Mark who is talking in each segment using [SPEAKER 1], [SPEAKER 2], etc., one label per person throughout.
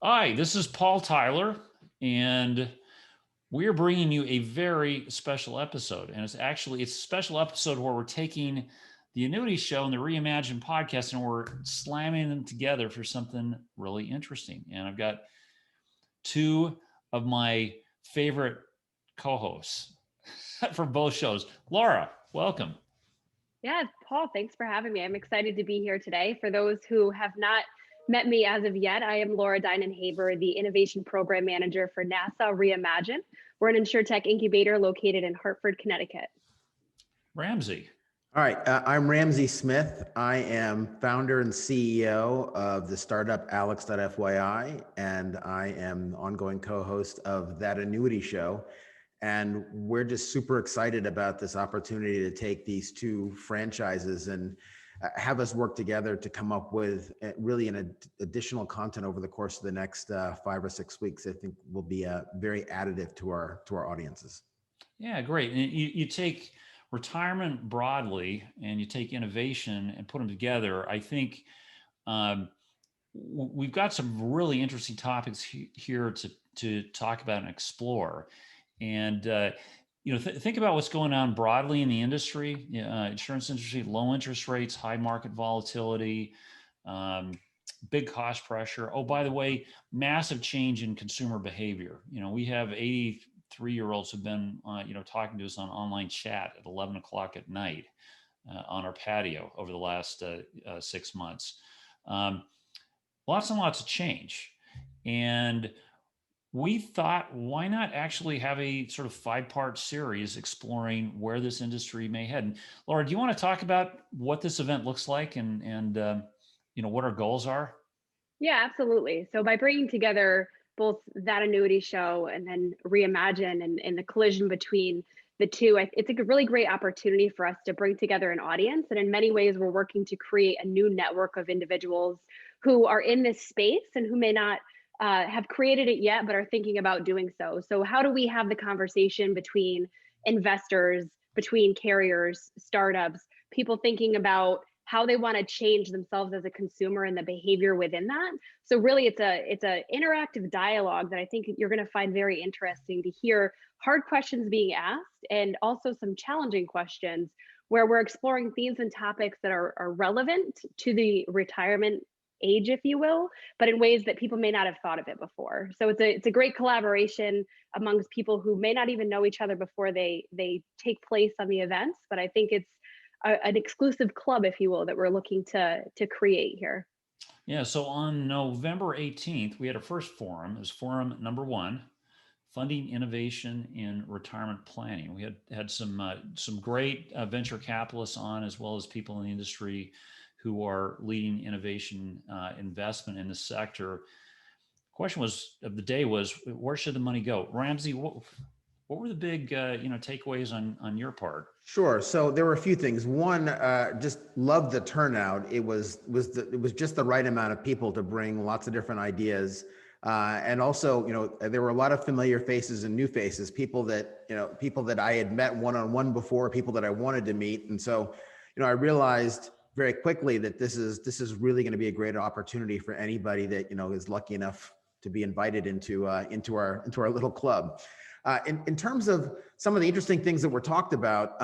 [SPEAKER 1] Hi, this is Paul Tyler, and we're bringing you a very special episode. And it's a special episode where we're taking the Annuity Show and the Reimagine podcast and we're slamming them together for something really interesting. And I've got two of my favorite co-hosts for both shows. Laura, welcome.
[SPEAKER 2] Yeah, Paul, thanks for having me. I'm excited to be here today. For those who have not met me as of yet, I am Laura Dinan-Haber, the Innovation Program Manager for Nassau Re-Imagine. We're an Insurtech incubator located in Hartford, Connecticut.
[SPEAKER 1] Ramsey.
[SPEAKER 3] All right, I'm Ramsey Smith. I am founder and CEO of the startup Alex.fyi, and I am the ongoing co-host of That Annuity Show. And we're just super excited about this opportunity to take these two franchises and have us work together to come up with really an additional content over the course of the next 5 or 6 weeks. I think will be very additive to our audiences.
[SPEAKER 1] Yeah, great. And you take retirement broadly and you take innovation and put them together. I think we've got some really interesting topics here to talk about and explore. And think about what's going on broadly in the industry, insurance industry, low interest rates, high market volatility, big cost pressure. Oh, by the way, massive change in consumer behavior. We have 83-year-olds who've been, talking to us on online chat at 11 o'clock at night on our patio over the last 6 months. Lots and lots of change. And we thought, why not actually have a sort of 5-part series exploring where this industry may head? And Laura, do you want to talk about what this event looks like and what our goals are?
[SPEAKER 2] Yeah, absolutely. So by bringing together both That Annuity Show and then Reimagine and the collision between the two, it's a really great opportunity for us to bring together an audience. And in many ways, we're working to create a new network of individuals who are in this space and who may not have created it yet, but are thinking about doing so. So how do we have the conversation between investors, between carriers, startups, people thinking about how they want to change themselves as a consumer and the behavior within that? So really it's a interactive dialogue that I think you're going to find very interesting to hear hard questions being asked and also some challenging questions where we're exploring themes and topics that are relevant to the retirement age, if you will, but in ways that people may not have thought of it before. So it's a great collaboration amongst people who may not even know each other before they take place on the events. But I think it's an exclusive club, if you will, that we're looking to create here.
[SPEAKER 1] Yeah. So on November 18th, we had our first forum. It was forum number 1, funding innovation in retirement planning. We had some great venture capitalists on, as well as people in the industry who are leading innovation investment in the sector. Question of the day was, where should the money go? Ramsey, what were the big takeaways on your part?
[SPEAKER 3] Sure. So there were a few things. One, just loved the turnout. It was just the right amount of people to bring lots of different ideas. And also, there were a lot of familiar faces and new faces, people that I had met one-on-one before, people that I wanted to meet. And so, I realized very quickly that this is really going to be a great opportunity for anybody that, is lucky enough to be invited into our little club. In terms of some of the interesting things that were talked about,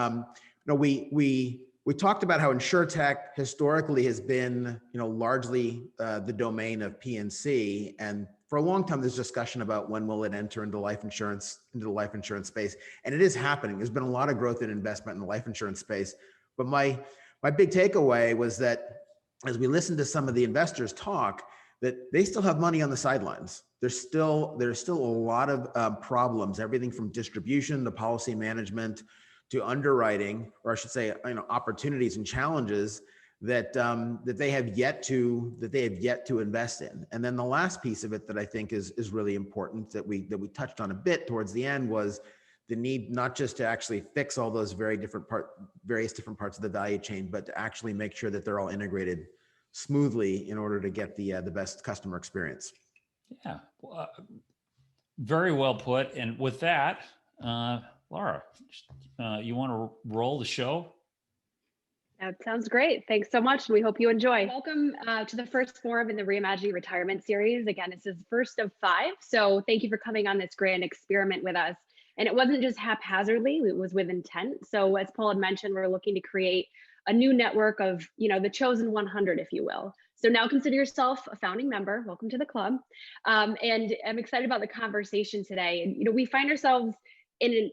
[SPEAKER 3] we talked about how Insurtech historically has been, largely the domain of P&C, and for a long time there's discussion about when will it enter into the life insurance space, and it is happening. There's been a lot of growth in investment in the life insurance space, but my big takeaway was that as we listened to some of the investors talk, that they still have money on the sidelines. There's still a lot of problems, everything from distribution to policy management to underwriting, or I should say, opportunities and challenges that they have yet to invest in. And then the last piece of it that I think is really important that we touched on a bit towards the end was the need not just to actually fix all those various different parts of the value chain, but to actually make sure that they're all integrated smoothly in order to get the best customer experience.
[SPEAKER 1] Yeah, very well put. And with that, Laura, you want to roll the show?
[SPEAKER 2] That sounds great. Thanks so much. And we hope you enjoy. Welcome to the first forum in the Reimagine Retirement Series. Again, this is first of 5. So thank you for coming on this grand experiment with us. And it wasn't just haphazardly, it was with intent. So as Paul had mentioned, we're looking to create a new network of, the chosen 100, if you will. So now consider yourself a founding member. Welcome to the club. And I'm excited about the conversation today. And, we find ourselves in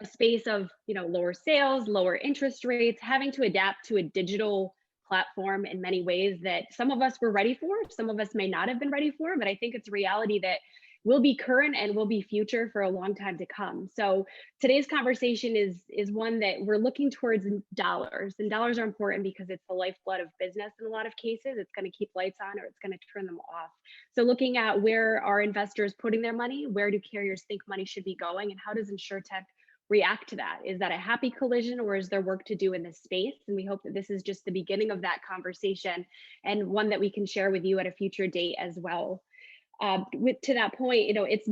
[SPEAKER 2] a space of lower sales, lower interest rates, having to adapt to a digital platform in many ways that some of us were ready for, some of us may not have been ready for, but I think it's a reality that will be current and will be future for a long time to come. So today's conversation is one that we're looking towards dollars, and dollars are important because it's the lifeblood of business in a lot of cases. It's going to keep lights on or it's going to turn them off. So looking at where are investors putting their money, where do carriers think money should be going, and how does Insurtech react to that? Is that a happy collision, or is there work to do in this space? And we hope that this is just the beginning of that conversation, and one that we can share with you at a future date as well. To that point, it's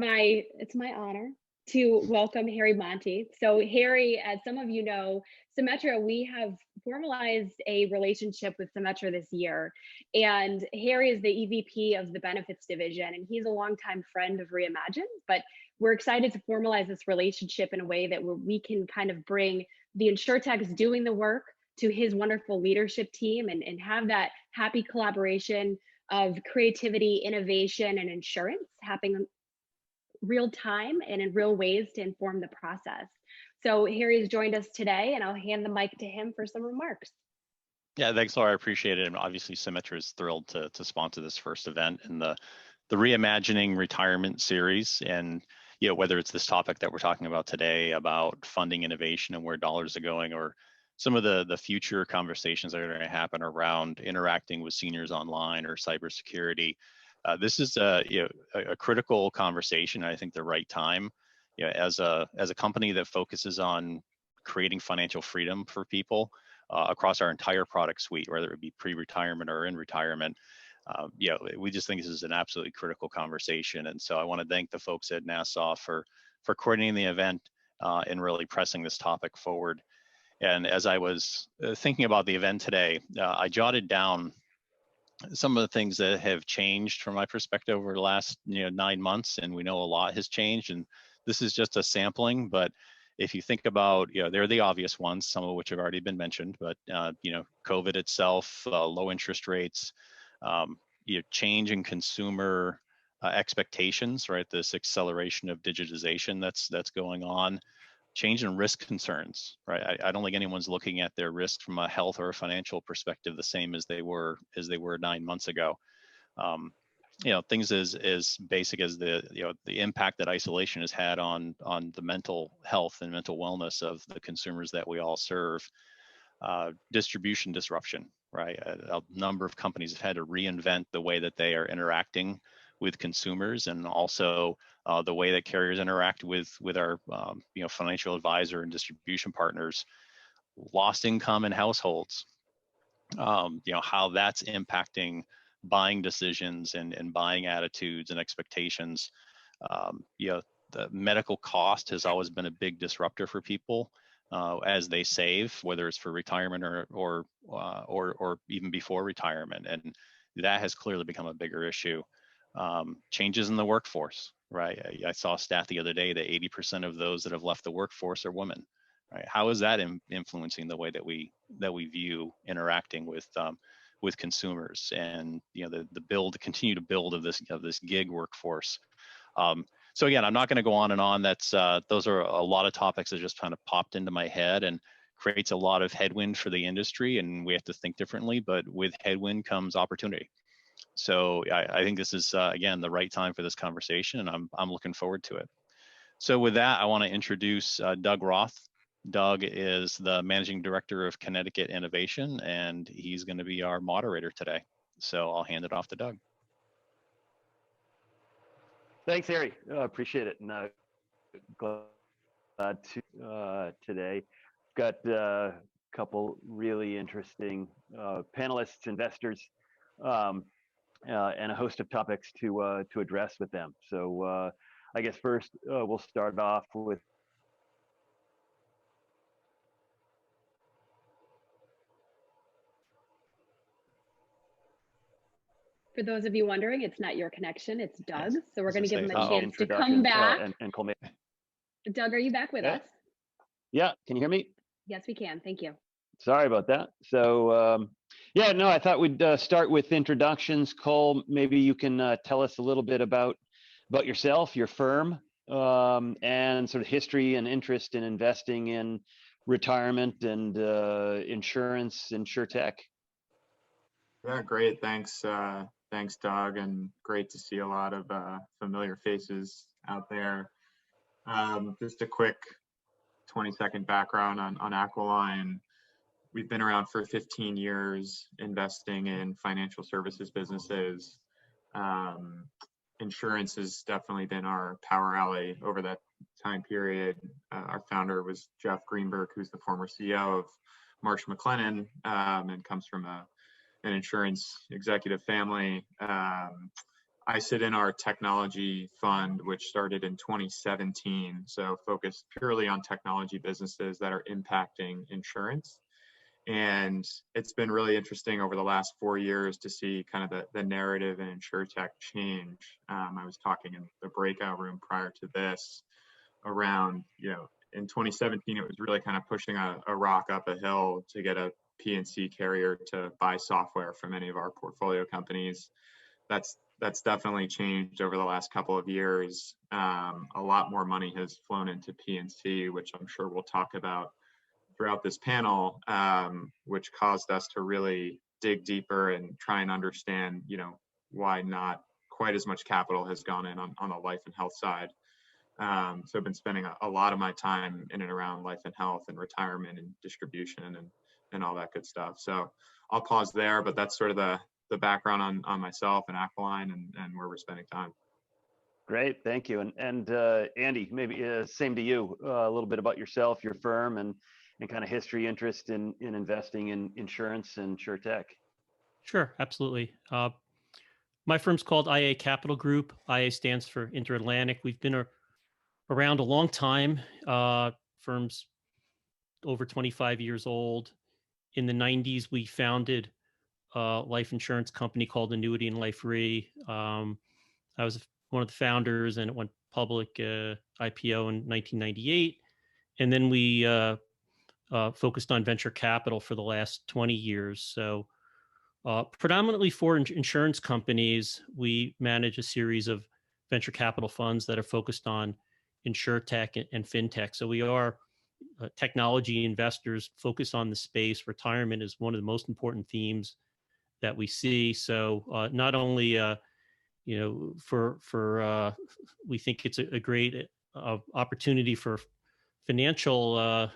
[SPEAKER 2] my honor to welcome Harry Monty. So Harry, as some of you know, Symetra, we have formalized a relationship with Symetra this year. And Harry is the EVP of the benefits division, and he's a longtime friend of Reimagine, but we're excited to formalize this relationship in a way that we can kind of bring the Insurtechs doing the work to his wonderful leadership team and have that happy collaboration of creativity, innovation, and insurance happening real time and in real ways to inform the process. So Harry has joined us today, and I'll hand the mic to him for some remarks.
[SPEAKER 4] Yeah, thanks, Laura. I appreciate it. And obviously, Symetra is thrilled to sponsor this first event in the Reimagining Retirement Series. And whether it's this topic that we're talking about today about funding innovation and where dollars are going, or some of the future conversations that are going to happen around interacting with seniors online or cybersecurity. This is a critical conversation. I think the right time, as a company that focuses on creating financial freedom for people across our entire product suite, whether it be pre-retirement or in retirement. We just think this is an absolutely critical conversation. And so I want to thank the folks at Nassau for coordinating the event and really pressing this topic forward. And as I was thinking about the event today, I jotted down some of the things that have changed from my perspective over the last 9 months, and we know a lot has changed. And this is just a sampling, but if you think about, they're the obvious ones, some of which have already been mentioned, but COVID itself, low interest rates, change in consumer expectations, right? This acceleration of digitization that's going on. Change in risk concerns, right? I don't think anyone's looking at their risk from a health or a financial perspective the same as they were 9 months ago. Things as basic as the impact that isolation has had on the mental health and mental wellness of the consumers that we all serve. Distribution disruption, right? A number of companies have had to reinvent the way that they are interacting with consumers, and also the way that carriers interact with our financial advisor and distribution partners. Lost income in households, how that's impacting buying decisions and buying attitudes and expectations. The medical cost has always been a big disruptor for people as they save, whether it's for retirement or even before retirement, and that has clearly become a bigger issue. Changes in the workforce, right? I saw a stat the other day that 80% of those that have left the workforce are women, right? How is that influencing the way that we view interacting with consumers, and the continue to build of this gig workforce? So again, I'm not going to go on and on. Those are a lot of topics that just kind of popped into my head and creates a lot of headwind for the industry, and we have to think differently. But with headwind comes opportunity. So I think this is, again, the right time for this conversation, and I'm looking forward to it. So with that, I want to introduce Doug Roth. Doug is the Managing Director of Connecticut Innovation, and he's going to be our moderator today. So I'll hand it off to Doug.
[SPEAKER 5] Thanks, Harry. Appreciate it. And glad to today. Got a couple really interesting panelists, investors, and a host of topics to address with them. So I guess first we'll start off with
[SPEAKER 2] For those of you wondering, it's not your connection, it's Doug. So we're going to give him a
[SPEAKER 4] Uh-oh.
[SPEAKER 2] chance to come back.
[SPEAKER 5] And Cole,
[SPEAKER 2] Doug, are you back with us?
[SPEAKER 5] yeah, can you hear me?
[SPEAKER 2] Yes, we can. Thank you.
[SPEAKER 5] Sorry about that. So, yeah, no, I thought we'd start with introductions. Cole, maybe you can tell us a little bit about yourself, your firm, and sort of history and interest in investing in retirement and insurance, Insurtech.
[SPEAKER 6] Yeah, great. Thanks. Thanks, Doug, and great to see a lot of familiar faces out there. Just a quick 20-second background on Aquiline. We've been around for 15 years investing in financial services businesses. Insurance has definitely been our power alley over that time period. Our founder was Jeff Greenberg, who's the former CEO of Marsh McLennan, and comes from an insurance executive family. I sit in our technology fund, which started in 2017, so focused purely on technology businesses that are impacting insurance. And it's been really interesting over the last 4 years to see kind of the narrative in Insurtech change. I was talking in the breakout room prior to this around, in 2017, it was really kind of pushing a rock up a hill to get a P&C carrier to buy software from any of our portfolio companies. That's definitely changed over the last couple of years. A lot more money has flown into P&C, which I'm sure we'll talk about throughout this panel, which caused us to really dig deeper and try and understand, why not quite as much capital has gone in on the life and health side. So I've been spending a lot of my time in and around life and health and retirement and distribution and all that good stuff. So I'll pause there, but that's sort of the background on myself and Aquiline and where we're spending time.
[SPEAKER 5] Great, thank you. And Andy, maybe same to you, a little bit about yourself, your firm, and kind of history, interest in investing in insurance and Insurtech.
[SPEAKER 7] Sure, absolutely. My firm's called IA Capital Group. IA stands for Inter-Atlantic. We've been around a long time. Firm's over 25 years old. In the 90s, we founded a life insurance company called Annuity and Life Re. I was one of the founders, and it went public IPO in 1998. And then we focused on venture capital for the last 20 years. So predominantly for insurance companies, we manage a series of venture capital funds that are focused on Insurtech and fintech. So we are technology investors focused on the space. Retirement is one of the most important themes that we see. So not only we think it's a great opportunity for financial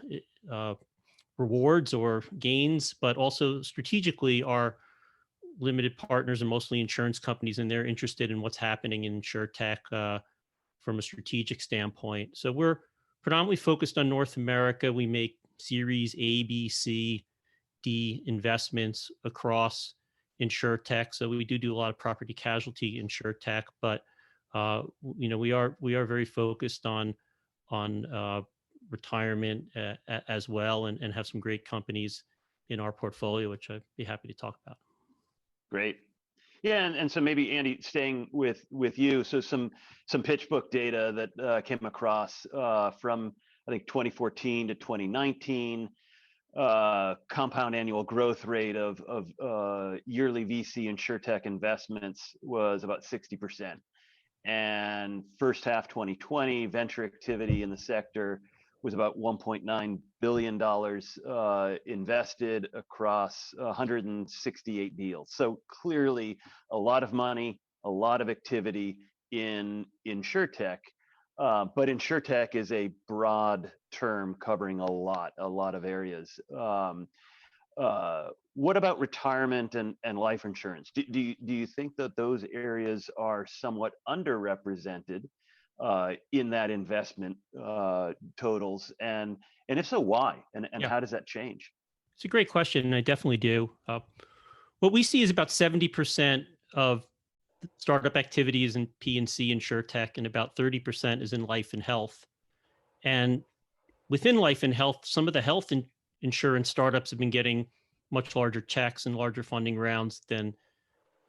[SPEAKER 7] rewards or gains, but also strategically our limited partners are mostly insurance companies, and they're interested in what's happening in Insurtech from a strategic standpoint. So we're predominantly focused on North America. We make Series A, B, C, D investments across Insurtech. So we do a lot of property casualty Insurtech, but we are very focused on retirement as well, and have some great companies in our portfolio, which I'd be happy to talk about.
[SPEAKER 5] Great. Yeah, and so maybe Andy, staying with you, so some pitch book data that came across from I think 2014 to 2019, compound annual growth rate of yearly VC Insurtech investments was about 60%. And first half 2020, venture activity in the sector was about $1.9 billion invested across 168 deals. So clearly a lot of money, a lot of activity in Insurtech. But Insurtech is a broad term covering a lot of areas. What about retirement and life insurance? Do you think that those areas are somewhat underrepresented in that investment totals, and if so, why? And
[SPEAKER 7] Yeah.
[SPEAKER 5] How does that change?
[SPEAKER 7] It's a great question, and I definitely do. What we see is about 70% of startup activity is in P&C Insurtech, and about 30% is in life and health. And within life and health, some of the health insurance startups have been getting much larger checks and larger funding rounds than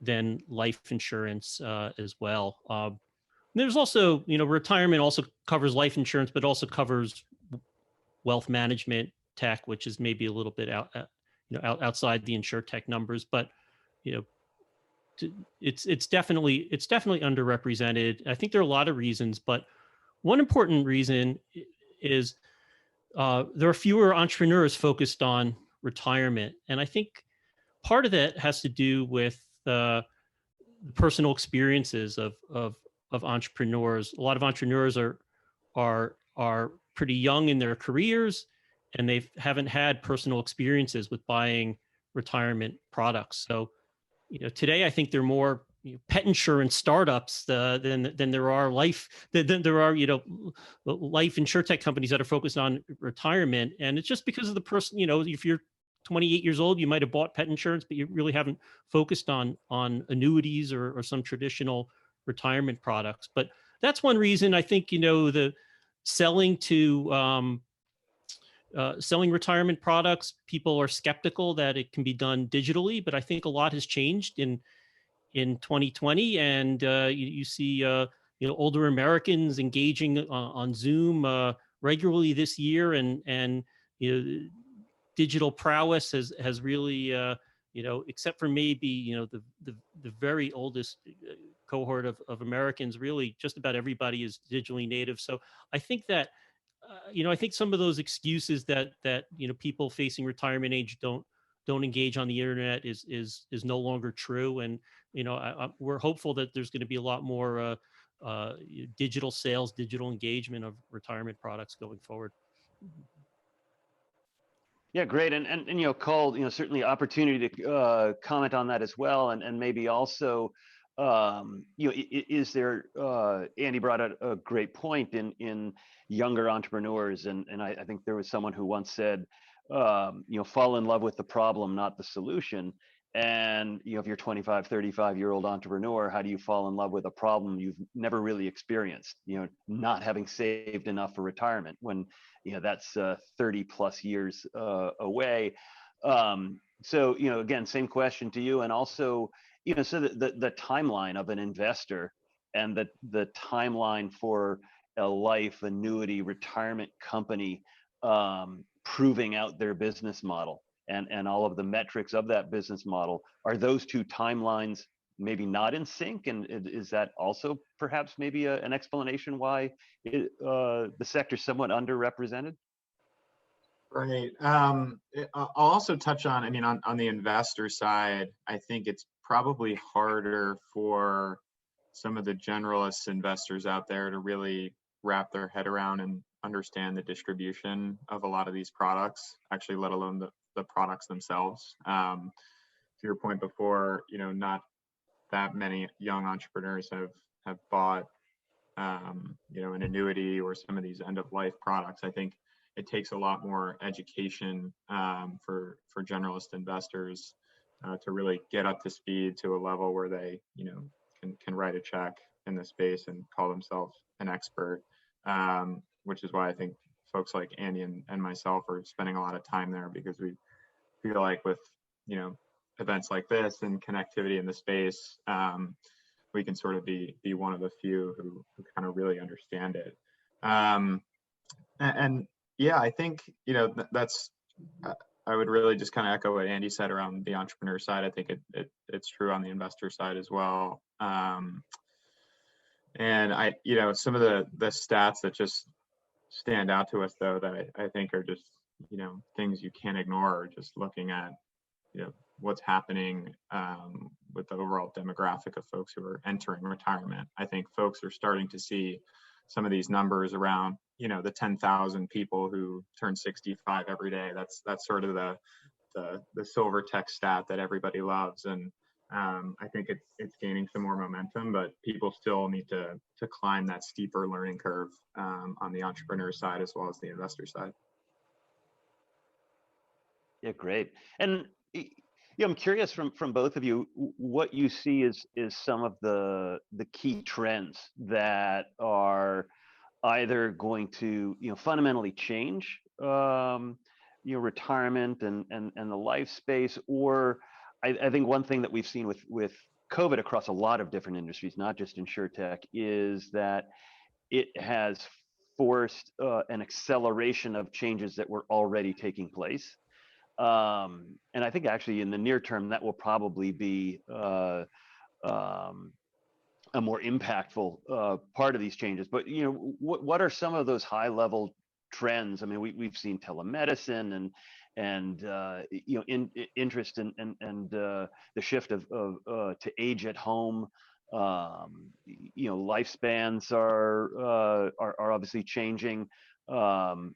[SPEAKER 7] than life insurance as well. There's also, retirement also covers life insurance, but also covers wealth management tech, which is maybe a little bit outside the Insurtech numbers, but it's definitely underrepresented. I think there are a lot of reasons, but one important reason is there are fewer entrepreneurs focused on retirement, and I think part of that has to do with the personal experiences of entrepreneurs. A lot of entrepreneurs are pretty young in their careers, and they haven't had personal experiences with buying retirement products. So, today I think there are more pet insurance startups than there are life Insurtech companies that are focused on retirement. And it's just because of the person. If you're 28 years old, you might have bought pet insurance, but you really haven't focused on annuities or some traditional retirement products. But that's one reason I think, the selling retirement products, people are skeptical that it can be done digitally, but I think a lot has changed in 2020, and you see older Americans engaging on Zoom regularly this year, and digital prowess has really except for maybe the very oldest cohort of Americans, really just about everybody is digitally native. So I think that I think some of those excuses that people facing retirement age don't engage on the internet is no longer true. And we're hopeful that there's going to be a lot more digital sales, digital engagement of retirement products going forward.
[SPEAKER 5] Yeah, great. And Cole, certainly opportunity to comment on that as well, and maybe also, is there? Andy brought out a great point in younger entrepreneurs, and I think there was someone who once said, fall in love with the problem, not the solution. And if you're 25, 35-year-old entrepreneur, how do you fall in love with a problem you've never really experienced? Not having saved enough for retirement when that's 30 plus years away. So again, same question to you, and also so the timeline of an investor and the timeline for a life annuity retirement company proving out their business model and all of the metrics of that business model, are those two timelines maybe not in sync? And is that also perhaps maybe an explanation why the sector is somewhat underrepresented?
[SPEAKER 6] Right. I'll also touch on, on the investor side, I think it's probably harder for some of the generalist investors out there to really wrap their head around and understand the distribution of a lot of these products, actually, let alone the products themselves. To your point before, not that many young entrepreneurs have bought, an annuity or some of these end of life products. I think it takes a lot more education for generalist investors to really get up to speed to a level where they, can write a check in the space and call themselves an expert, which is why I think folks like Andy and myself are spending a lot of time there, because we feel like with, events like this and connectivity in the space, we can sort of be one of the few who kind of really understand it. And yeah, I think, that's, I would really just kind of echo what Andy said around the entrepreneur side. I think it's true on the investor side as well. And I, some of the stats that just stand out to us, though, that I think are just, things you can't ignore, just looking at, what's happening with the overall demographic of folks who are entering retirement. I think folks are starting to see some of these numbers around, the 10,000 people who turn 65 every day. That's sort of the silver tech stat that everybody loves. And I think it's gaining some more momentum, but people still need to climb that steeper learning curve on the entrepreneur side as well as the investor side.
[SPEAKER 5] Yeah, great. And I'm curious from both of you, what you see is some of the key trends that are either going to fundamentally change retirement and the life space, or I think one thing that we've seen with COVID across a lot of different industries, not just Insurtech, is that it has forced an acceleration of changes that were already taking place. And I think actually in the near term, that will probably be a more impactful part of these changes. But what are some of those high level trends? I mean, we've seen telemedicine and interest in the shift of to age at home. Lifespans are obviously changing,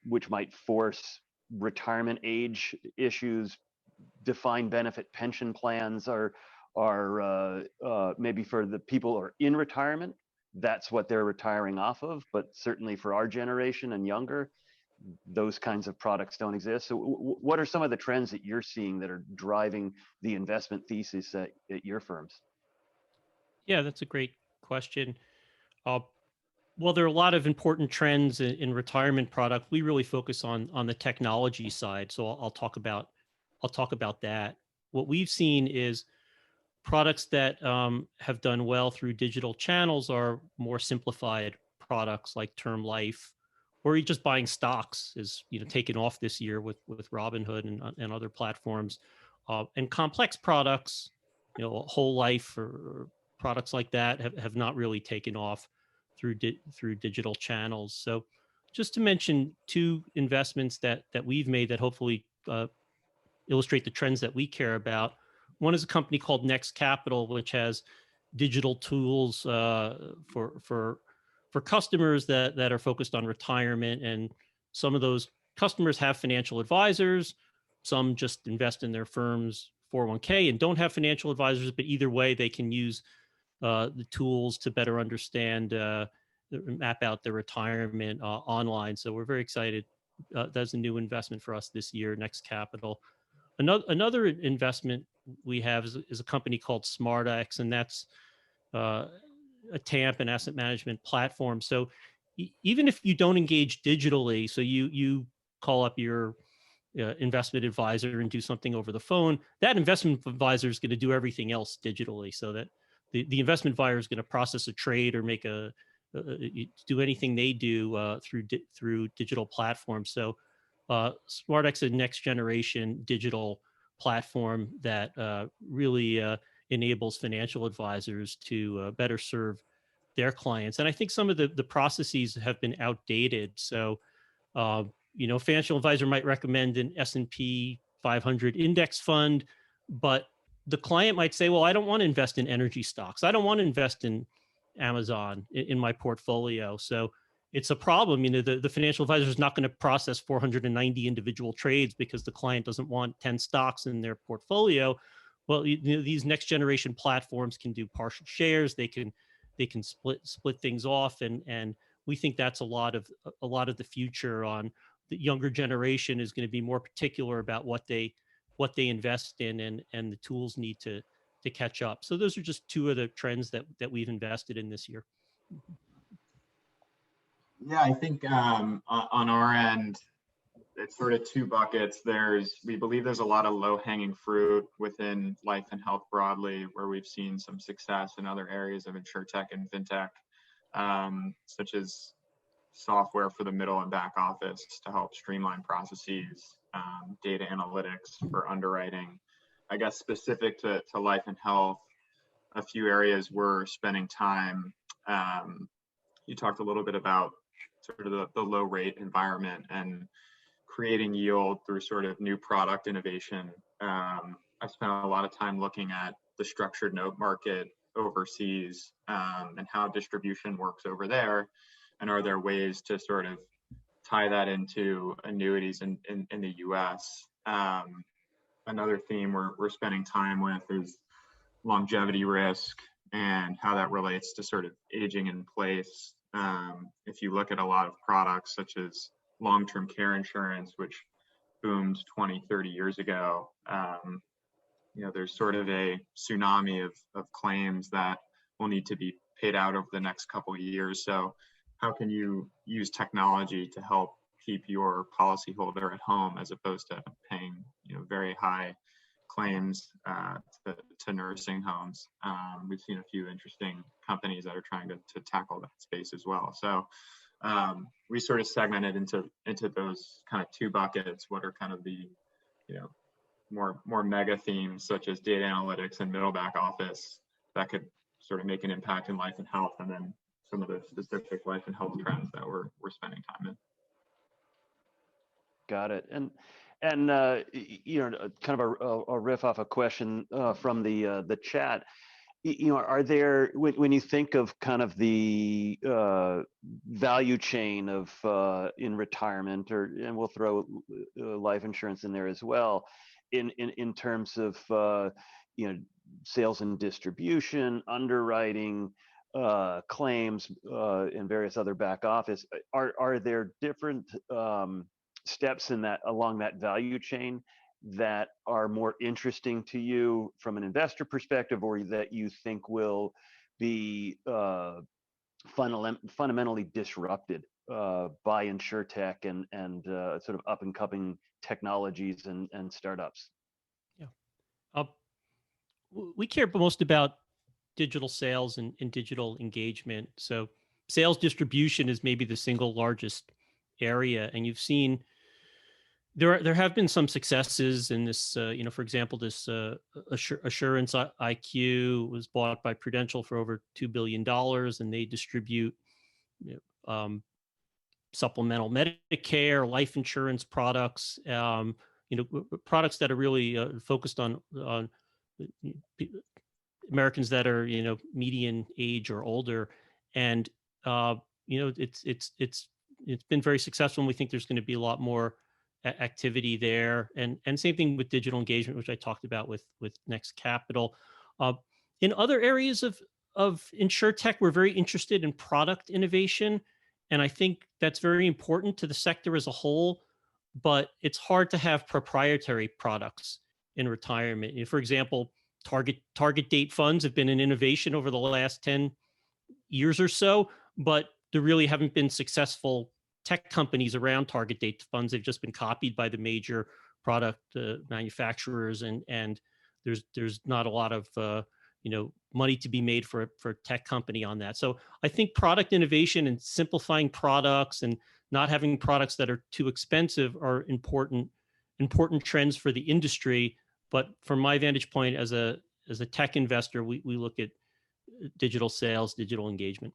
[SPEAKER 5] which might force retirement age issues. Defined benefit pension plans are maybe for the people who are in retirement, that's what they're retiring off of. But certainly for our generation and younger, those kinds of products don't exist. So what are some of the trends that you're seeing that are driving the investment thesis at your firms?
[SPEAKER 7] Yeah, that's a great question. Well, there are a lot of important trends in retirement product. We really focus on the technology side. So I'll talk about that. What we've seen is products that have done well through digital channels are more simplified products like term life, or just buying stocks is taken off this year with Robinhood and other platforms, and complex products, whole life or products like that have not really taken off through digital channels. So just to mention two investments that we've made that hopefully illustrate the trends that we care about. One is a company called Next Capital, which has digital tools for customers that are focused on retirement. And some of those customers have financial advisors. Some just invest in their firm's 401k and don't have financial advisors, but either way, they can use the tools to better understand, map out their retirement online. So we're very excited. That's a new investment for us this year, Next Capital. Another investment we have is a company called SmartX, and that's a TAMP and asset management platform. So even if you don't engage digitally, so you call up your investment advisor and do something over the phone, that investment advisor is going to do everything else digitally, so that the investment advisor is going to process a trade or make do anything they do through digital platforms. So SmartX is a next generation digital platform that really enables financial advisors to better serve their clients. And I think some of the processes have been outdated. So, financial advisor might recommend an S&P 500 index fund, but the client might say, well, I don't want to invest in energy stocks. I don't want to invest in Amazon in my portfolio. So it's a problem. The financial advisor is not going to process 490 individual trades because the client doesn't want 10 stocks in their portfolio. Well, these next generation platforms can do partial shares. They can split things off, and we think that's a lot of the future. On the younger generation is going to be more particular about what they invest in, and the tools need to catch up. So those are just two of the trends that we've invested in this year.
[SPEAKER 6] Yeah, I think on our end, it's sort of two buckets. We believe there's a lot of low-hanging fruit within life and health broadly, where we've seen some success in other areas of Insurtech and FinTech, such as software for the middle and back office to help streamline processes, data analytics for underwriting. I guess specific to life and health, a few areas we're spending time. You talked a little bit about sort of the low rate environment and creating yield through sort of new product innovation. I spent a lot of time looking at the structured note market overseas, and how distribution works over there. And are there ways to sort of tie that into annuities in the US? Another theme we're spending time with is longevity risk and how that relates to sort of aging in place. If you look at a lot of products such as long-term care insurance, which boomed 20, 30 years ago, there's sort of a tsunami of claims that will need to be paid out over the next couple of years. So how can you use technology to help keep your policyholder at home as opposed to paying very high claims to nursing homes. We've seen a few interesting companies that are trying to tackle that space as well. So we sort of segmented into those kind of two buckets. What are kind of the, you know, more mega themes such as data analytics and middle back office that could sort of make an impact in life and health, and then some of the specific life and health trends that we're spending time in.
[SPEAKER 5] Got it. And you know, kind of a riff off a question from the chat. You know, are there, when you think of kind of the value chain of in retirement, and we'll throw life insurance in there as well, in terms of you know, sales and distribution, underwriting, claims, and various other back office, are there different steps in that, along that value chain, that are more interesting to you from an investor perspective, or that you think will be fundamentally disrupted by Insurtech and sort of up and coming technologies and startups?
[SPEAKER 7] Yeah. We care most about digital sales and digital engagement. So sales distribution is maybe the single largest area, and you've seen there have been some successes in this. You know, for example, this Assurance IQ was bought by Prudential for over $2 billion, and they distribute, you know, supplemental Medicare, life insurance products. You know, products that are really focused on Americans that are, you know, median age or older, and you know, it's been very successful, and we think there's going to be a lot more activity there, and same thing with digital engagement, which I talked about with Next Capital. In other areas of Insurtech, we're very interested in product innovation, and I think that's very important to the sector as a whole. But it's hard to have proprietary products in retirement. You know, for example, target date funds have been an innovation over the last 10 years or so, but there really haven't been successful tech companies around target date funds. They've just been copied by the major product manufacturers, and there's not a lot of you know, money to be made for a tech company on that. So I think product innovation and simplifying products and not having products that are too expensive are important trends for the industry. But from my vantage point as a tech investor, we look at digital sales, digital engagement.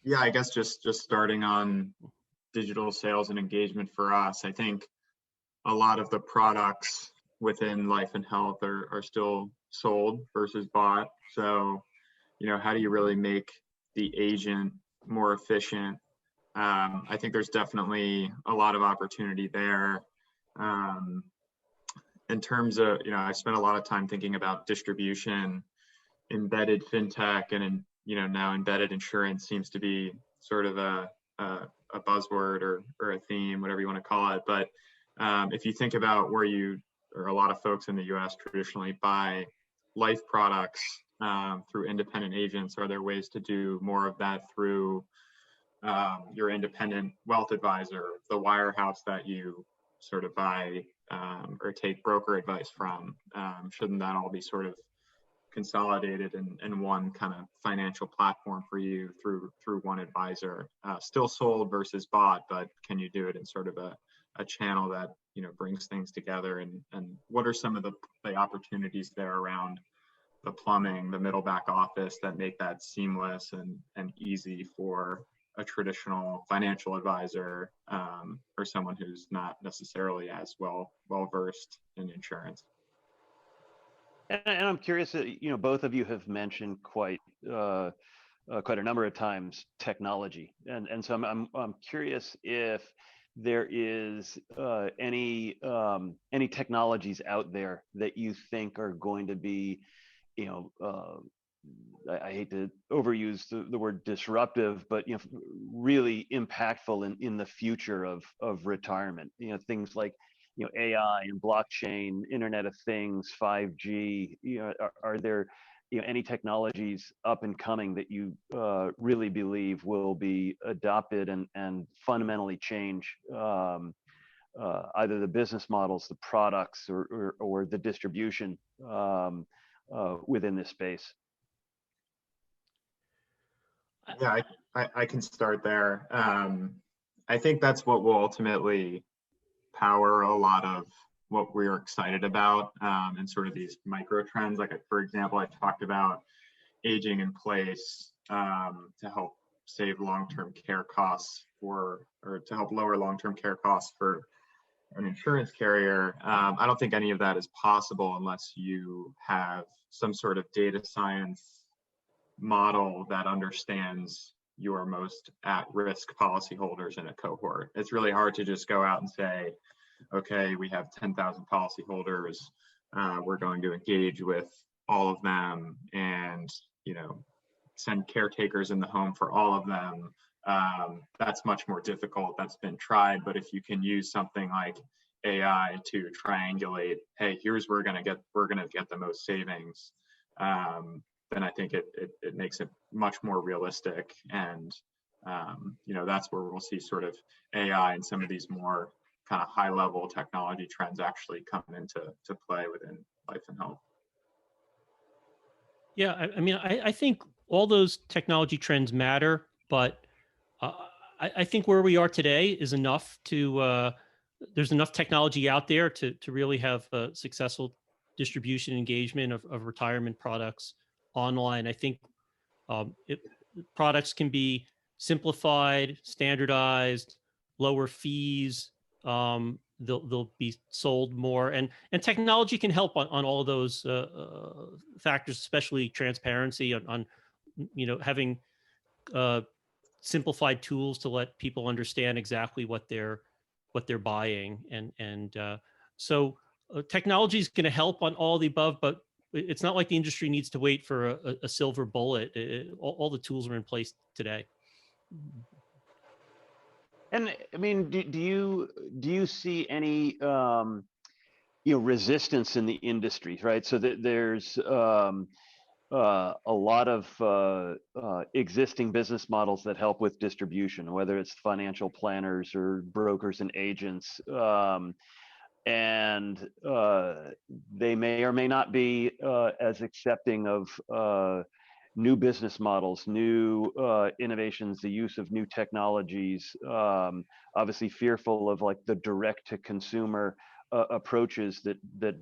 [SPEAKER 6] Yeah, I guess just starting on digital sales and engagement for us, I think a lot of the products within life and health are still sold versus bought. So, you know, how do you really make the agent more efficient? I think there's definitely a lot of opportunity there. In terms of, you know, I spent a lot of time thinking about distribution, embedded fintech, and you know, now embedded insurance seems to be sort of a buzzword or a theme, whatever you want to call it. But if you think about where a lot of folks in the US traditionally buy life products through independent agents, are there ways to do more of that through your independent wealth advisor, the wirehouse that you sort of buy or take broker advice from? Shouldn't that all be sort of consolidated in one kind of financial platform for you through one advisor? Still sold versus bought, but can you do it in sort of a channel that, you know, brings things together? And what are some of the opportunities there around the plumbing, the middle back office, that make that seamless and easy for a traditional financial advisor or someone who's not necessarily as well versed in insurance?
[SPEAKER 5] And I'm curious, you know, both of you have mentioned quite a number of times technology, and so I'm curious if there is any technologies out there that you think are going to be, you know, I hate to overuse the word disruptive, but, you know, really impactful in the future of retirement. You know, things like, you know, AI and blockchain, Internet of Things, 5G. You know, are there, you know, any technologies up and coming that you really believe will be adopted and fundamentally change either the business models, the products, or the distribution within this space.
[SPEAKER 6] Yeah, I can start there. I think that's what will ultimately power a lot of what we're excited about, and sort of these micro trends. Like, for example, I talked about aging in place to help save long-term care costs or to help lower long-term care costs for an insurance carrier. I don't think any of that is possible unless you have some sort of data science model that understands your most at-risk policyholders in a cohort. It's really hard to just go out and say, okay, we have 10,000 policyholders. We're going to engage with all of them and, send caretakers in the home for all of them. That's much more difficult. That's been tried. But if you can use something like AI to triangulate, hey, here's where we're gonna get the most savings, then I think it makes it much more realistic. And that's where we'll see sort of AI and some of these more kind of high level technology trends actually come into play within life and health.
[SPEAKER 7] Yeah, I think all those technology trends matter, but I think where we are today is enough to, there's enough technology out there to really have a successful distribution engagement of retirement products online. I think products can be simplified, standardized, lower fees. They'll be sold more, and technology can help on all of those factors, especially transparency on having simplified tools to let people understand exactly what they're buying, and so technology is going to help on all the above, but it's not like the industry needs to wait for a silver bullet. All the tools are in place today.
[SPEAKER 5] And I mean, do you see any resistance in the industry, right? So that there's a lot of existing business models that help with distribution, whether it's financial planners or brokers and agents, and they may or may not be as accepting of new business models, new innovations, the use of new technologies, obviously fearful of like the direct to consumer approaches that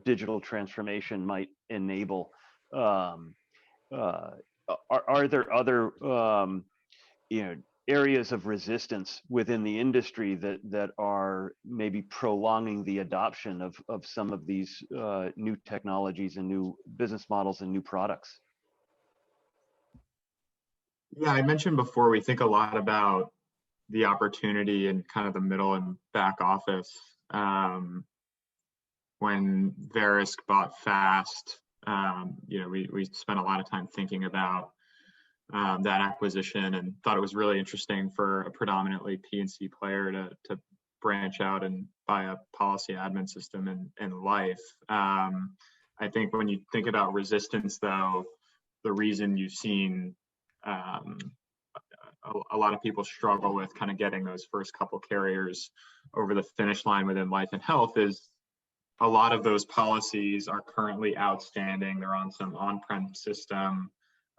[SPEAKER 5] digital transformation might enable. Are there other areas of resistance within the industry that are maybe prolonging the adoption of some of these new technologies and new business models and new products?
[SPEAKER 6] Yeah, I mentioned before, we think a lot about the opportunity in kind of the middle and back office. When Verisk bought Fast, we spent a lot of time thinking about that acquisition and thought it was really interesting for a predominantly P&C player to branch out and buy a policy admin system in life. I think when you think about resistance, though, the reason you've seen a lot of people struggle with kind of getting those first couple carriers over the finish line within life and health is a lot of those policies are currently outstanding. They're on some on-prem system.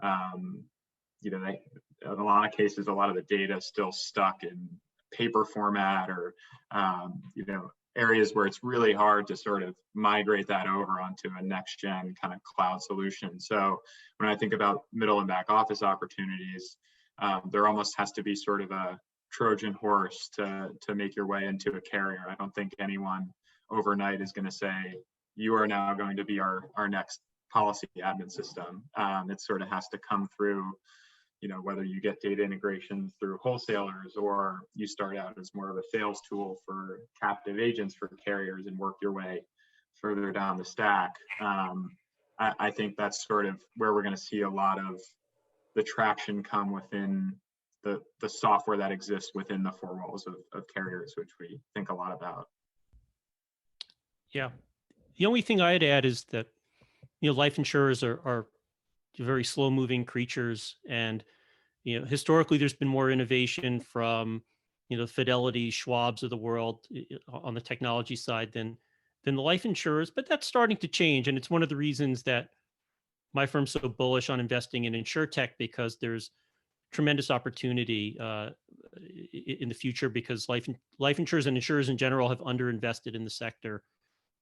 [SPEAKER 6] In a lot of cases, a lot of the data is still stuck in paper format or, areas where it's really hard to sort of migrate that over onto a next gen kind of cloud solution. So when I think about middle and back office opportunities, there almost has to be sort of a Trojan horse to make your way into a carrier. I don't think anyone overnight is going to say, you are now going to be our next policy admin system. It sort of has to come through, whether you get data integrations through wholesalers or you start out as more of a sales tool for captive agents for carriers and work your way further down the stack. I think that's sort of where we're going to see a lot of the traction come within the software that exists within the four walls of carriers, which we think a lot about.
[SPEAKER 7] Yeah. The only thing I'd add is that, life insurers are very slow moving creatures. And, historically there's been more innovation from Fidelity, Schwab's of the world on the technology side than the life insurers, but that's starting to change. And it's one of the reasons that my firm's so bullish on investing in Insurtech, because there's tremendous opportunity in the future, because life insurers and insurers in general have underinvested in the sector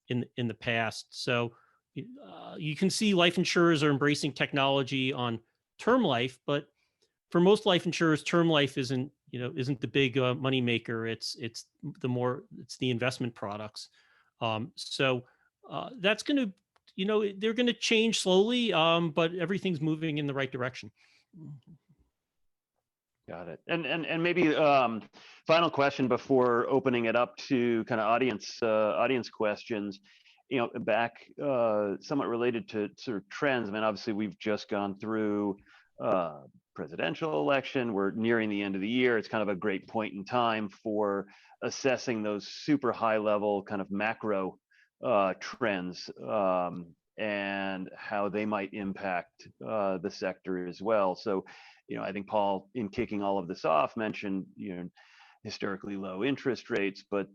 [SPEAKER 7] in the past. So you can see life insurers are embracing technology on term life, but for most life insurers, term life isn't the big money maker. It's the investment products. So that's going to, they're going to change slowly, but everything's moving in the right direction.
[SPEAKER 5] Got it. And maybe final question before opening it up to kind of audience questions. Back somewhat related to sort of trends. I mean, obviously we've just gone through presidential election. We're nearing the end of the year. It's kind of a great point in time for assessing those super high level kind of macro trends and how they might impact the sector as well. So, I think Paul, in kicking all of this off, mentioned, historically low interest rates, but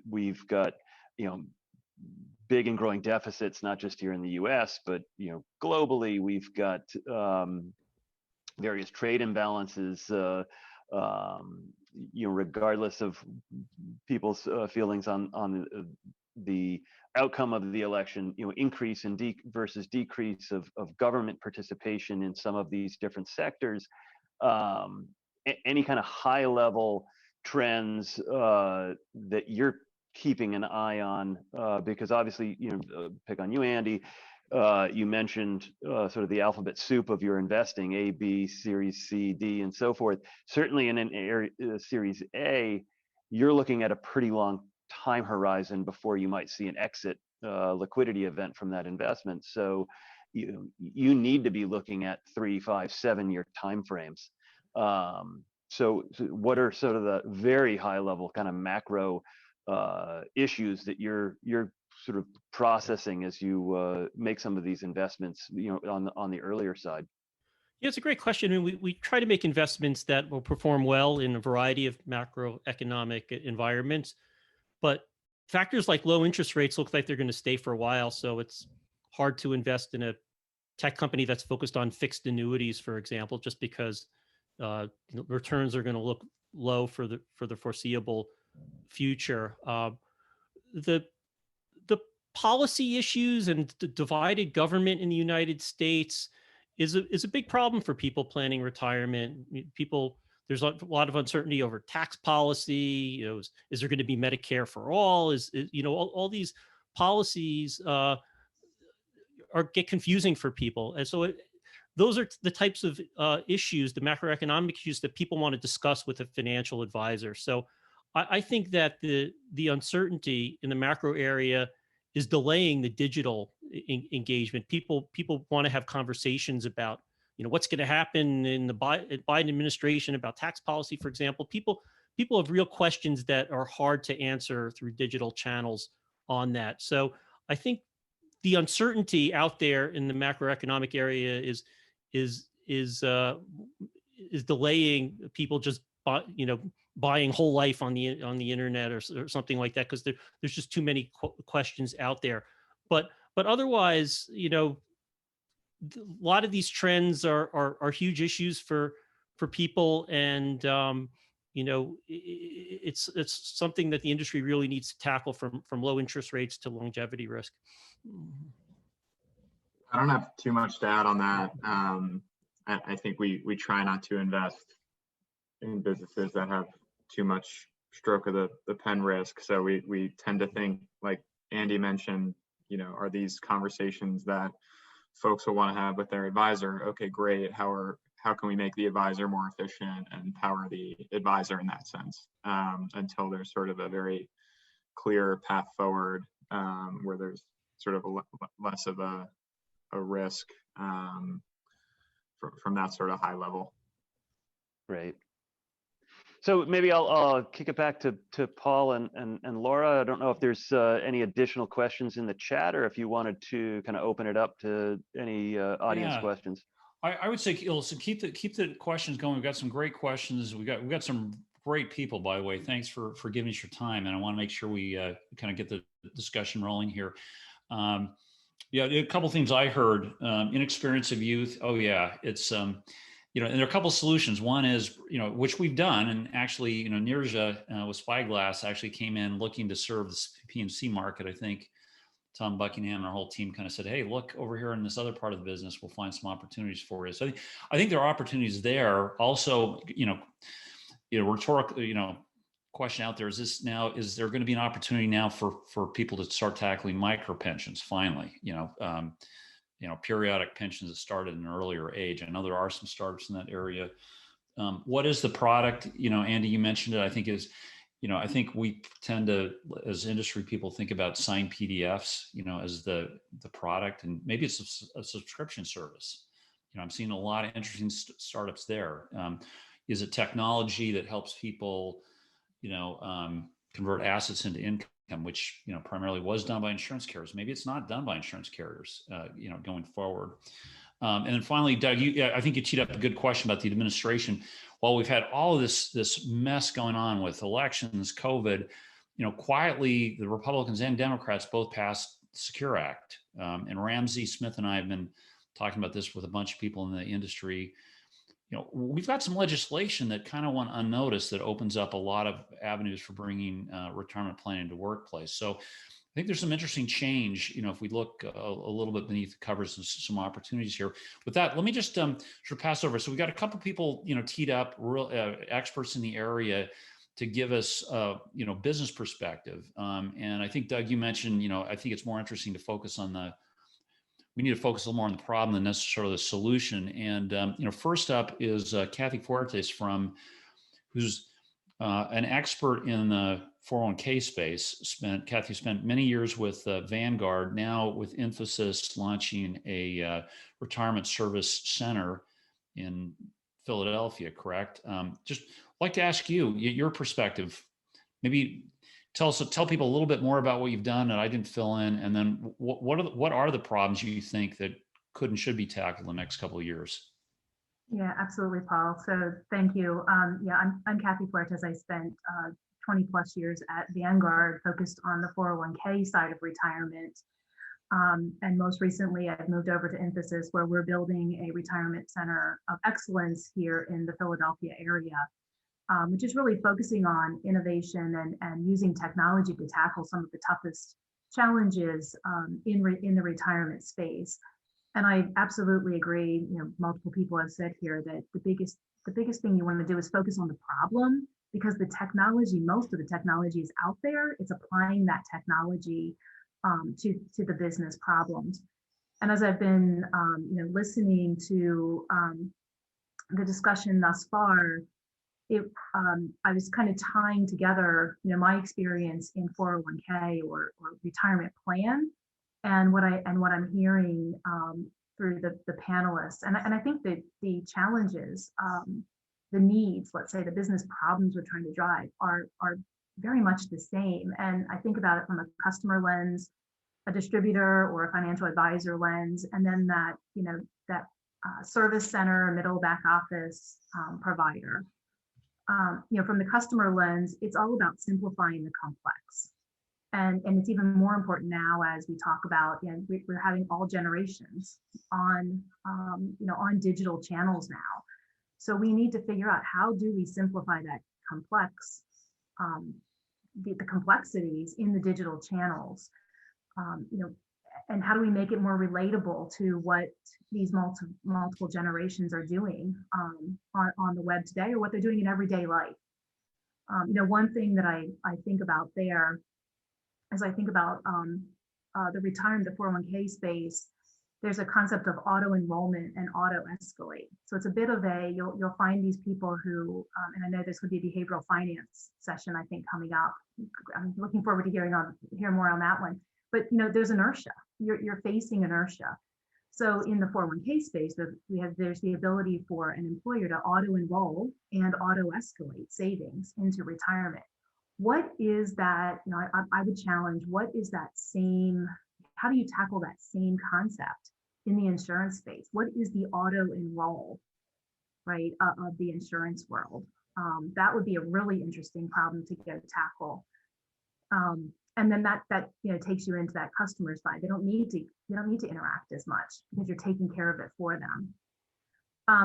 [SPEAKER 5] we've got, big and growing deficits, not just here in the U.S., but globally. We've got various trade imbalances, regardless of people's feelings on the outcome of the election, increase in versus decrease of government participation in some of these different sectors. Any kind of high level trends that you're keeping an eye on, because obviously, pick on you, Andy, you mentioned sort of the alphabet soup of your investing, A, B, Series C, D, and so forth. Certainly in an area, Series A, you're looking at a pretty long time horizon before you might see an exit liquidity event from that investment. So you need to be looking at 3, 5, 7-year timeframes. So what are sort of the very high level kind of macro issues that you're sort of processing as you make some of these investments, on the earlier side?
[SPEAKER 7] Yeah, it's a great question. I mean, we try to make investments that will perform well in a variety of macroeconomic environments, but factors like low interest rates look like they're going to stay for a while. So it's hard to invest in a tech company that's focused on fixed annuities, for example, just because returns are going to look low for the foreseeable future. The policy issues and the divided government in the United States is a big problem for people planning retirement. There's a lot of uncertainty over tax policy. Is there going to be Medicare for all? All these policies get confusing for people, and so those are the types of issues, the macroeconomic issues that people want to discuss with a financial advisor. So I think that the uncertainty in the macro area is delaying the digital engagement. People want to have conversations about, what's going to happen in the Biden administration about tax policy, for example. People have real questions that are hard to answer through digital channels on that. So I think the uncertainty out there in the macroeconomic area is delaying people just buying whole life on the internet or something like that, because there's just too many questions out there. But otherwise, a lot of these trends are huge issues for people, and it's something that the industry really needs to tackle, from low interest rates to longevity risk.
[SPEAKER 6] I don't have too much to add on that. I think we try not to invest in businesses that have too much stroke of the pen risk. So we tend to think, like Andy mentioned, are these conversations that folks will want to have with their advisor? Okay, great. How can we make the advisor more efficient and empower the advisor in that sense, until there's sort of a very clear path forward, where there's sort of less of a risk from that sort of high level.
[SPEAKER 5] Right. So maybe I'll kick it back to Paul and Laura. I don't know if there's any additional questions in the chat, or if you wanted to kind of open it up to any audience questions.
[SPEAKER 1] I would say, so keep the questions going. We've got some great questions. We got some great people, by the way. Thanks for giving us your time. And I want to make sure we kind of get the discussion rolling here. Yeah, a couple things I heard. Inexperience of youth. Oh yeah, it's and there are a couple solutions. One is which we've done, and actually Nirja with Spyglass actually came in looking to serve the P&C market. I think Tom Buckingham and our whole team kind of said, "Hey, look over here in this other part of the business. We'll find some opportunities for you." So I think there are opportunities there. Also, rhetorical, question out there is there going to be an opportunity now for people to start tackling micro pensions finally? Periodic pensions that started at an earlier age. I know there are some startups in that area. What is the product? Andy, you mentioned it. I think I think we tend to, as industry people, think about signed PDFs, as the product, and maybe it's a subscription service. I'm seeing a lot of interesting startups there. Is it technology that helps people, convert assets into income, which primarily was done by insurance carriers? Maybe it's not done by insurance carriers, going forward. And then finally, Doug, I think you teed up a good question about the administration. While we've had all of this mess going on with elections, COVID, quietly the Republicans and Democrats both passed the Secure Act. And Ramsey Smith and I have been talking about this with a bunch of people in the industry. We've got some legislation that kind of went unnoticed that opens up a lot of avenues for bringing retirement planning into workplace. So I think there's some interesting change, if we look a little bit beneath the covers, and some opportunities here. With that, let me just sort of pass over. So we got a couple people, teed up, real experts in the area to give us, business perspective. And I think, Doug, you mentioned, I think it's more interesting to focus on we need to focus a little more on the problem than necessarily the solution. And, first up is Kathy Fuertes who's an expert in the 401k space. Kathy spent many years with Vanguard, now with Infosys launching a retirement service center in Philadelphia, correct? Just like to ask you, your perspective, maybe tell people a little bit more about what you've done that I didn't fill in, and then what are the problems you think that could and should be tackled in the next couple of years?
[SPEAKER 8] Yeah, absolutely, Paul. So thank you. I'm Kathy Fuertes. I spent 20 plus years at Vanguard, focused on the 401k side of retirement. And most recently, I've moved over to Infosys, where we're building a retirement center of excellence here in the Philadelphia area. Which is really focusing on innovation and using technology to tackle some of the toughest challenges in the retirement space. And I absolutely agree. Multiple people have said here that the biggest thing you want to do is focus on the problem, because the technology, most of the technology is out there. It's applying that technology to the business problems. And as I've been listening to the discussion thus far, I was kind of tying together, my experience in 401k or retirement plan, and what I'm hearing through the panelists, and I think that the challenges, the needs, let's say the business problems we're trying to drive are very much the same. And I think about it from a customer lens, a distributor or a financial advisor lens, and then that service center, middle back office provider. From the customer lens, it's all about simplifying the complex. And it's even more important now as we talk about, we're having all generations on digital channels now. So we need to figure out, how do we simplify that complex, the complexities in the digital channels, and how do we make it more relatable to what these multiple generations are doing on the web today, or what they're doing in everyday life. One thing that I think about there, as I think about the retirement, the 401k space, there's a concept of auto enrollment and auto escalate. So it's a bit of you'll find these people who, and I know this would be a behavioral finance session, I think, coming up. I'm looking forward to hear more on that one. But there's inertia. You're facing inertia. So in the 401k space, there's the ability for an employer to auto enroll and auto escalate savings into retirement. What is that? I would challenge, what is that same? How do you tackle that same concept in the insurance space? What is the auto enroll, right, of the insurance world? That would be a really interesting problem to go tackle. And then that takes you into that customer side. They don't need to interact as much because you're taking care of it for them.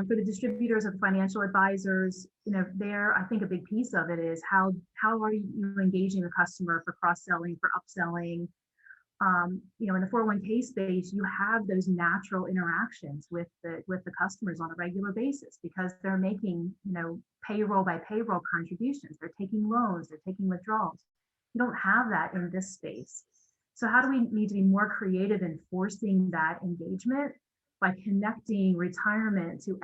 [SPEAKER 8] For the distributors of financial advisors, there, I think a big piece of it is how are you engaging the customer for cross-selling, for upselling. In the 401k space, you have those natural interactions with the customers on a regular basis because they're making, payroll by payroll contributions. They're taking loans, they're taking withdrawals. You don't have that in this space. So how do we need to be more creative in forcing that engagement by connecting retirement to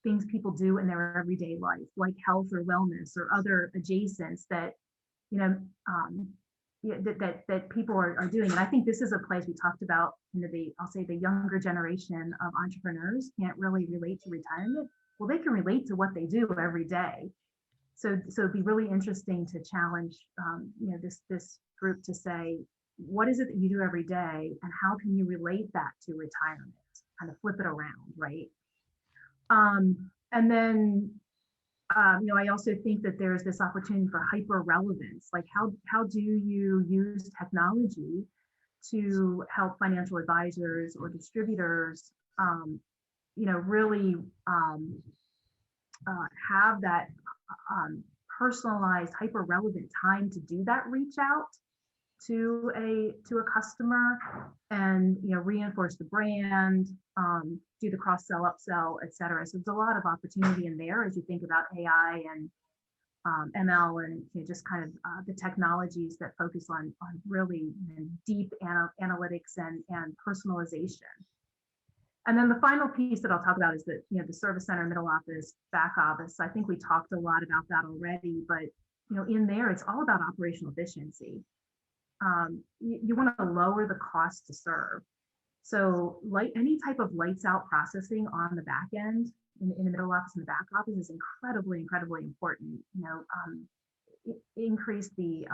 [SPEAKER 8] things people do in their everyday life, like health or wellness or other adjacents that, that people are doing. And I think this is a place we talked about, I'll say the younger generation of entrepreneurs can't really relate to retirement. Well, they can relate to what they do every day. So it'd be really interesting to challenge, this group to say, what is it that you do every day, and how can you relate that to retirement? Kind of flip it around, right? And then, I also think that there's this opportunity for hyper relevance. Like, how do you use technology to help financial advisors or distributors, really have that personalized, hyper relevant time to do that reach out to a customer and reinforce the brand, do the cross sell, upsell, et cetera. So there's a lot of opportunity in there as you think about AI and ML and just kind of the technologies that focus on really deep analytics and personalization. And then the final piece that I'll talk about is the service center, middle office, back office. I think we talked a lot about that already, but in there, it's all about operational efficiency. You want to lower the cost to serve. So any type of lights out processing on the back end in the middle office and the back office is incredibly, incredibly important. Increase the,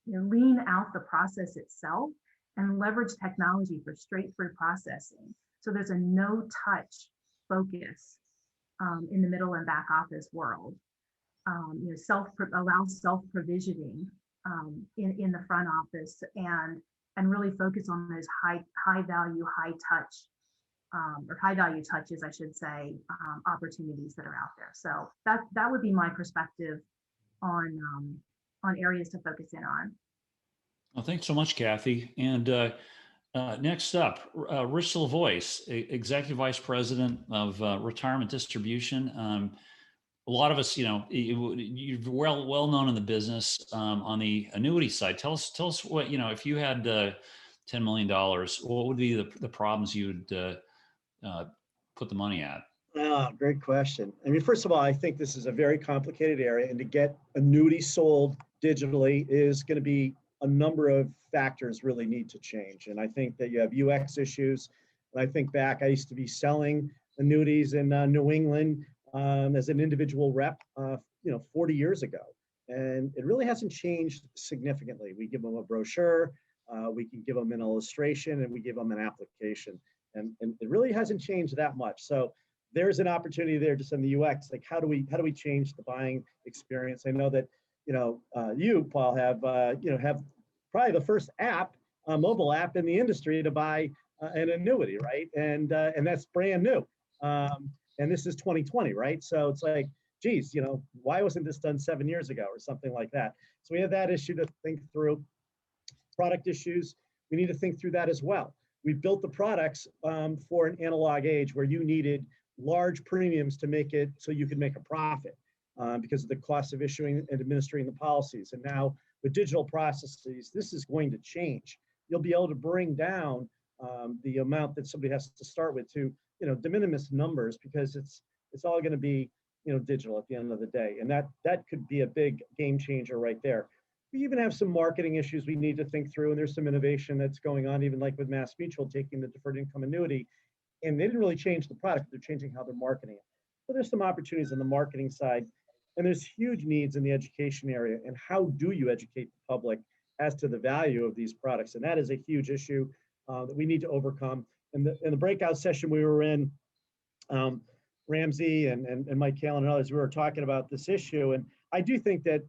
[SPEAKER 8] lean out the process itself and leverage technology for straight through processing. So there's a no touch focus in the middle and back office world. Allow self-provisioning in the front office and really focus on those high value, high touch, or high value touches, I should say, opportunities that are out there. So that would be my perspective on areas to focus in on.
[SPEAKER 1] Well, thanks so much, Kathy. And next up, Rich Lavois, Executive Vice President of Retirement Distribution. A lot of us, you're well known in the business on the annuity side. Tell us what, if you had $10 million, what would be the problems you would put the money at?
[SPEAKER 9] Great question. I mean, first of all, I think this is a very complicated area, and to get annuity sold digitally is going to be a number of factors really need to change. And I think that you have UX issues. When I think back, I used to be selling annuities in New England as an individual rep, 40 years ago. And it really hasn't changed significantly. We give them a brochure, we can give them an illustration, and we give them an application. And it really hasn't changed that much. So there's an opportunity there just in the UX, like how do we change the buying experience? I know that, you, Paul, have probably the first mobile app in the industry to buy an annuity, right? And that's brand new. And this is 2020, right? So it's like, geez, why wasn't this done 7 years ago or something like that? So we have that issue to think through. Product issues, we need to think through that as well. We built the products for an analog age where you needed large premiums to make it so you could make a profit because of the cost of issuing and administering the policies. And now with digital processes, this is going to change. You'll be able to bring down the amount that somebody has to start with to de minimis numbers because it's all going to be digital at the end of the day, and that could be a big game changer right there. We even have some marketing issues we need to think through, and there's some innovation that's going on, even like with Mass Mutual taking the deferred income annuity, and they didn't really change the product, they're changing how they're marketing it. So there's some opportunities on the marketing side, and there's huge needs in the education area, and how do you educate the public as to the value of these products? And that is a huge issue that we need to overcome. In the breakout session we were in, Ramsey and Mike Kalin and others, we were talking about this issue. And I do think that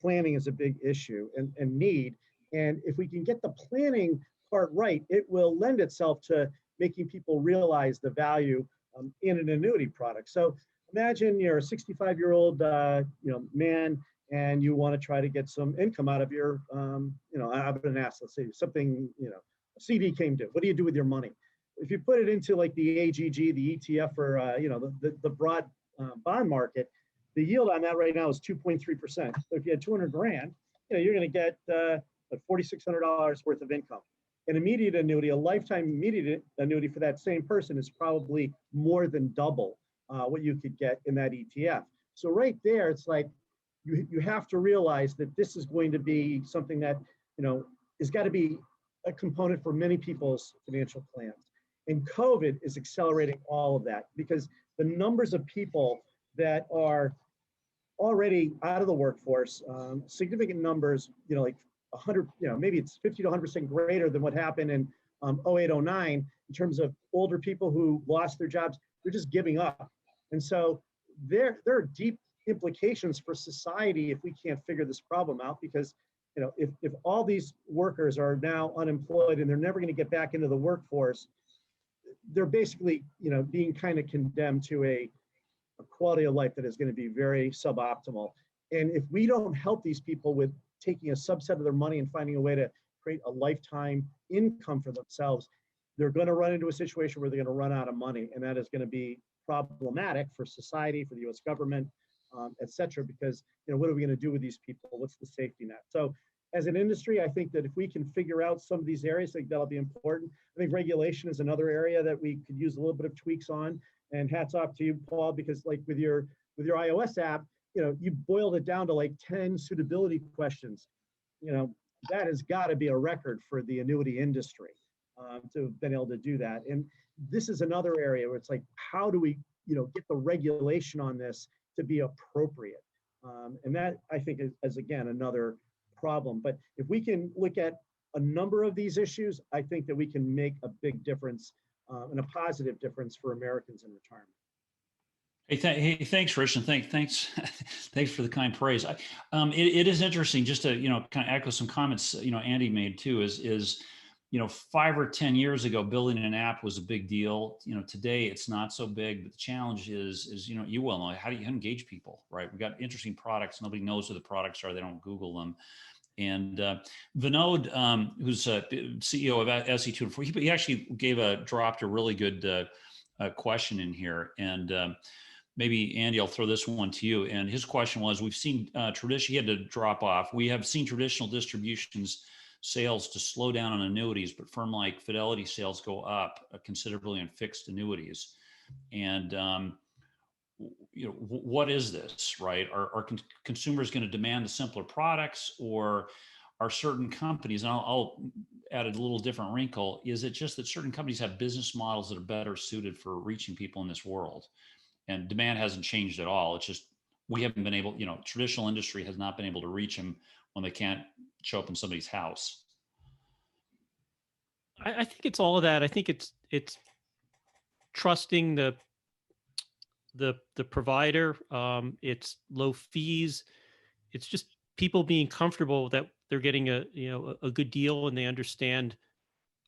[SPEAKER 9] planning is a big issue and need. And if we can get the planning part right, it will lend itself to making people realize the value in an annuity product. So imagine you're a 65-year-old man, and you want to try to get some income out of your, out of an asset. Let's say something, a CD came due. What do you do with your money? If you put it into like the AGG, the ETF, or the broad bond market, the yield on that right now is 2.3%. So if you had 200 grand, you're going to get $4,600 worth of income. An immediate annuity, a lifetime immediate annuity for that same person is probably more than double what you could get in that ETF. So right there, it's like you have to realize that this is going to be something that is got to be a component for many people's financial plans. And COVID is accelerating all of that, because the numbers of people that are already out of the workforce, significant numbers, like 100, maybe it's 50 to 100% greater than what happened in 08, 09 in terms of older people who lost their jobs. They're just giving up. And so there are deep implications for society if we can't figure this problem out, because if all these workers are now unemployed and they're never going to get back into the workforce, they're basically being kind of condemned to a quality of life that is going to be very suboptimal. And if we don't help these people with taking a subset of their money and finding a way to create a lifetime income for themselves, they're going to run into a situation where they're going to run out of money, and that is going to be problematic for society, for the U.S. government, et cetera, because what are we going to do with these people? What's the safety net? So as an industry, I think that if we can figure out some of these areas, I think that'll be important. I think regulation is another area that we could use a little bit of tweaks on. And hats off to you, Paul, because like with your iOS app, you boiled it down to like 10 suitability questions. That has got to be a record for the annuity industry to have been able to do that. And this is another area where it's like, how do we get the regulation on this to be appropriate? And that, I think, is again another problem. But if we can look at a number of these issues, I think that we can make a big difference and a positive difference for Americans in retirement.
[SPEAKER 1] Hey, thanks, Rich, and thanks for the kind praise. It is interesting, just to kind of echo some comments Andy made too. Is 5 or 10 years ago, building an app was a big deal. Today it's not so big, but the challenge is you well know, how do you engage people, right? We've got interesting products. Nobody knows who the products are. They don't Google them. And Vinod, who's CEO of SE2, he actually dropped a really good question in here. And maybe Andy, I'll throw this one to you. And his question was, we've seen he had to drop off. We have seen traditional distributions sales to slow down on annuities, but firm like Fidelity sales go up considerably on fixed annuities. And what is this, right? Are consumers going to demand the simpler products, or are certain companies, and I'll add a little different wrinkle, is it just that certain companies have business models that are better suited for reaching people in this world? And demand hasn't changed at all. It's just, we haven't been able, traditional industry has not been able to reach them when they can't show up in somebody's house.
[SPEAKER 7] I think it's all of that. I think it's trusting the provider. It's low fees. It's just people being comfortable that they're getting a good deal, and they understand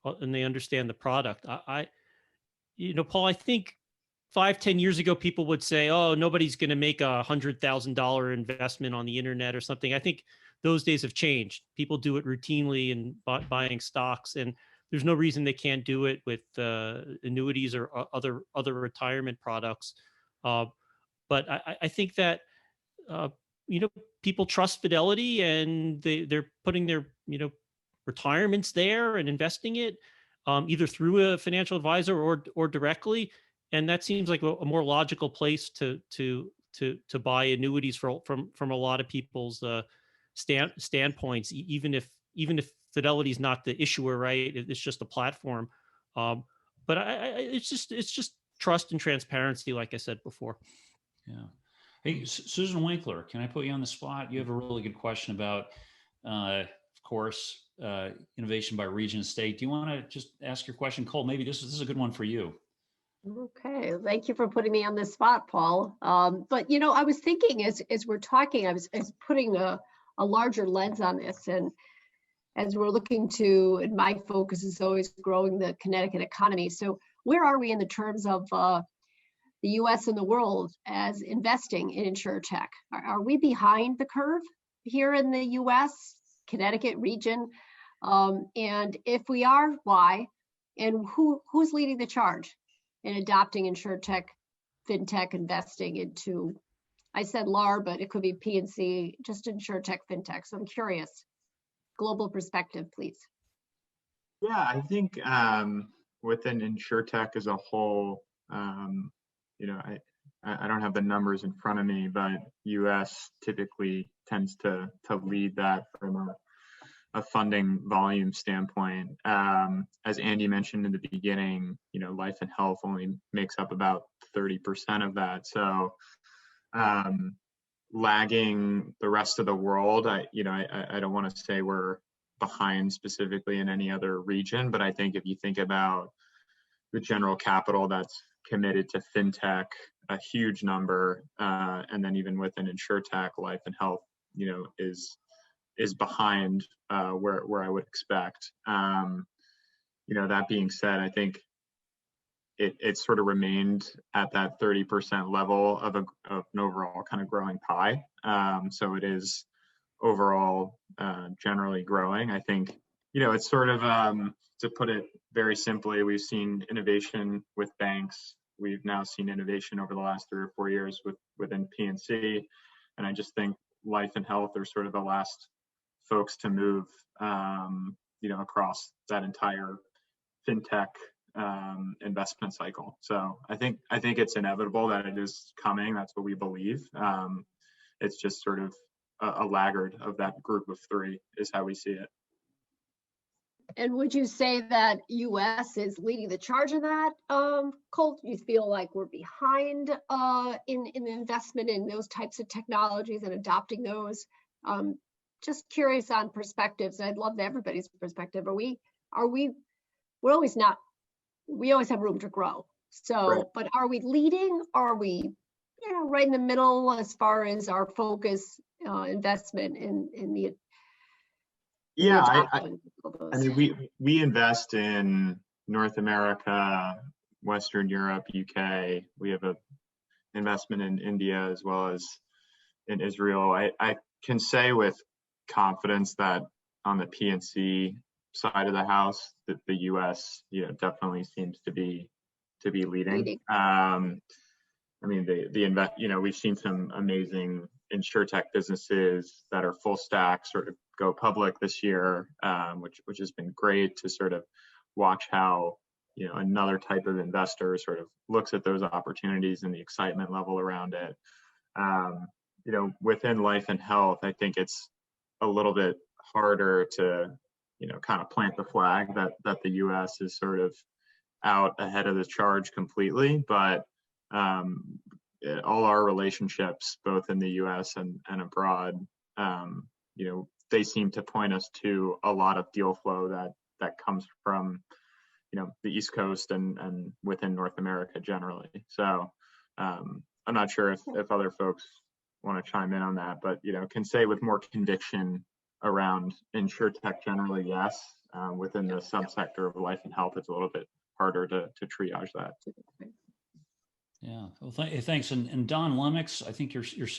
[SPEAKER 7] the product. Paul, I think 5-10 years ago, people would say, oh, nobody's going to make $100,000 investment on the internet or something. I think those days have changed. People do it routinely and buying stocks, and there's no reason they can't do it with annuities or other retirement products. But I think that, people trust Fidelity, and they're putting their, retirements there and investing it either through a financial advisor or directly. And that seems like a more logical place to buy annuities from a lot of people's standpoints, even if Fidelity's not the issuer, right? It's just a platform. But it's just trust and transparency, like I said before.
[SPEAKER 1] Yeah. Hey, Susan Winkler, can I put you on the spot? You have a really good question about, of course, innovation by region and state. Do you want to just ask your question, Cole? Maybe this is a good one for you.
[SPEAKER 10] Okay, thank you for putting me on the spot, Paul. But you know, I was thinking as we're talking, I was putting a larger lens on this, and as we're looking to, and my focus is always growing the Connecticut economy. So where are we in the terms of the U.S. and the world as investing in Insurtech? Are we behind the curve here in the U.S., Connecticut region? And if we are, why? And who's leading the charge in adopting Insurtech, fintech investing into, I said LAR, but it could be P&C, just Insurtech, fintech. So I'm curious, global perspective, please.
[SPEAKER 6] Yeah, I think within Insurtech as a whole, you know, I don't have the numbers in front of me, but US typically tends to lead that from a funding volume standpoint. As Andy mentioned in the beginning, you know, life and health only makes up about 30% of that. So lagging the rest of the world, I don't want to say we're behind specifically in any other region, but I think if you think about the general capital that's committed to fintech, a huge number, and then even within Insurtech, life and health, you know, is behind where I would expect. You know, that being said, I think it sort of remained at that 30% level of an overall kind of growing pie. So it is overall generally growing. I think, you know, it's sort of, to put it very simply, we've seen innovation with banks. We've now seen innovation over the last 3 or 4 years within P&C. And I just think life and health are sort of the last folks to move, you know, across that entire fintech investment cycle. So I think it's inevitable that it is coming. That's what we believe. It's just sort of a laggard of that group of 3 is how we see it.
[SPEAKER 10] And would you say that US is leading the charge in that, Colt? You feel like we're behind in the investment in those types of technologies and adopting those? Just curious on perspectives. I'd love everybody's perspective. We always have room to grow. So, right. But are we leading? Are we, you know, right in the middle as far as our focus investment in the
[SPEAKER 6] Yeah, I mean, we invest in North America, Western Europe, UK. We have a investment in India as well as in Israel. I can say with confidence that on the P&C side of the house, that the US, you know, definitely seems to be leading. I mean, you know, we've seen some amazing Insurtech businesses that are full stack sort of go public this year, which has been great to sort of watch how, you know, another type of investor sort of looks at those opportunities and the excitement level around it. You know, within life and health, I think it's a little bit harder to, you know, kind of plant the flag that the US is sort of out ahead of the charge completely, but all our relationships, both in the US and abroad, you know, they seem to point us to a lot of deal flow that comes from, you know, the East Coast and within North America generally. So I'm not sure if other folks want to chime in on that, but, you know, can say with more conviction around Insurtech generally, yes. Within the subsector of life and health, it's a little bit harder to triage that.
[SPEAKER 1] Yeah, well, thanks. And Don Lemix, I think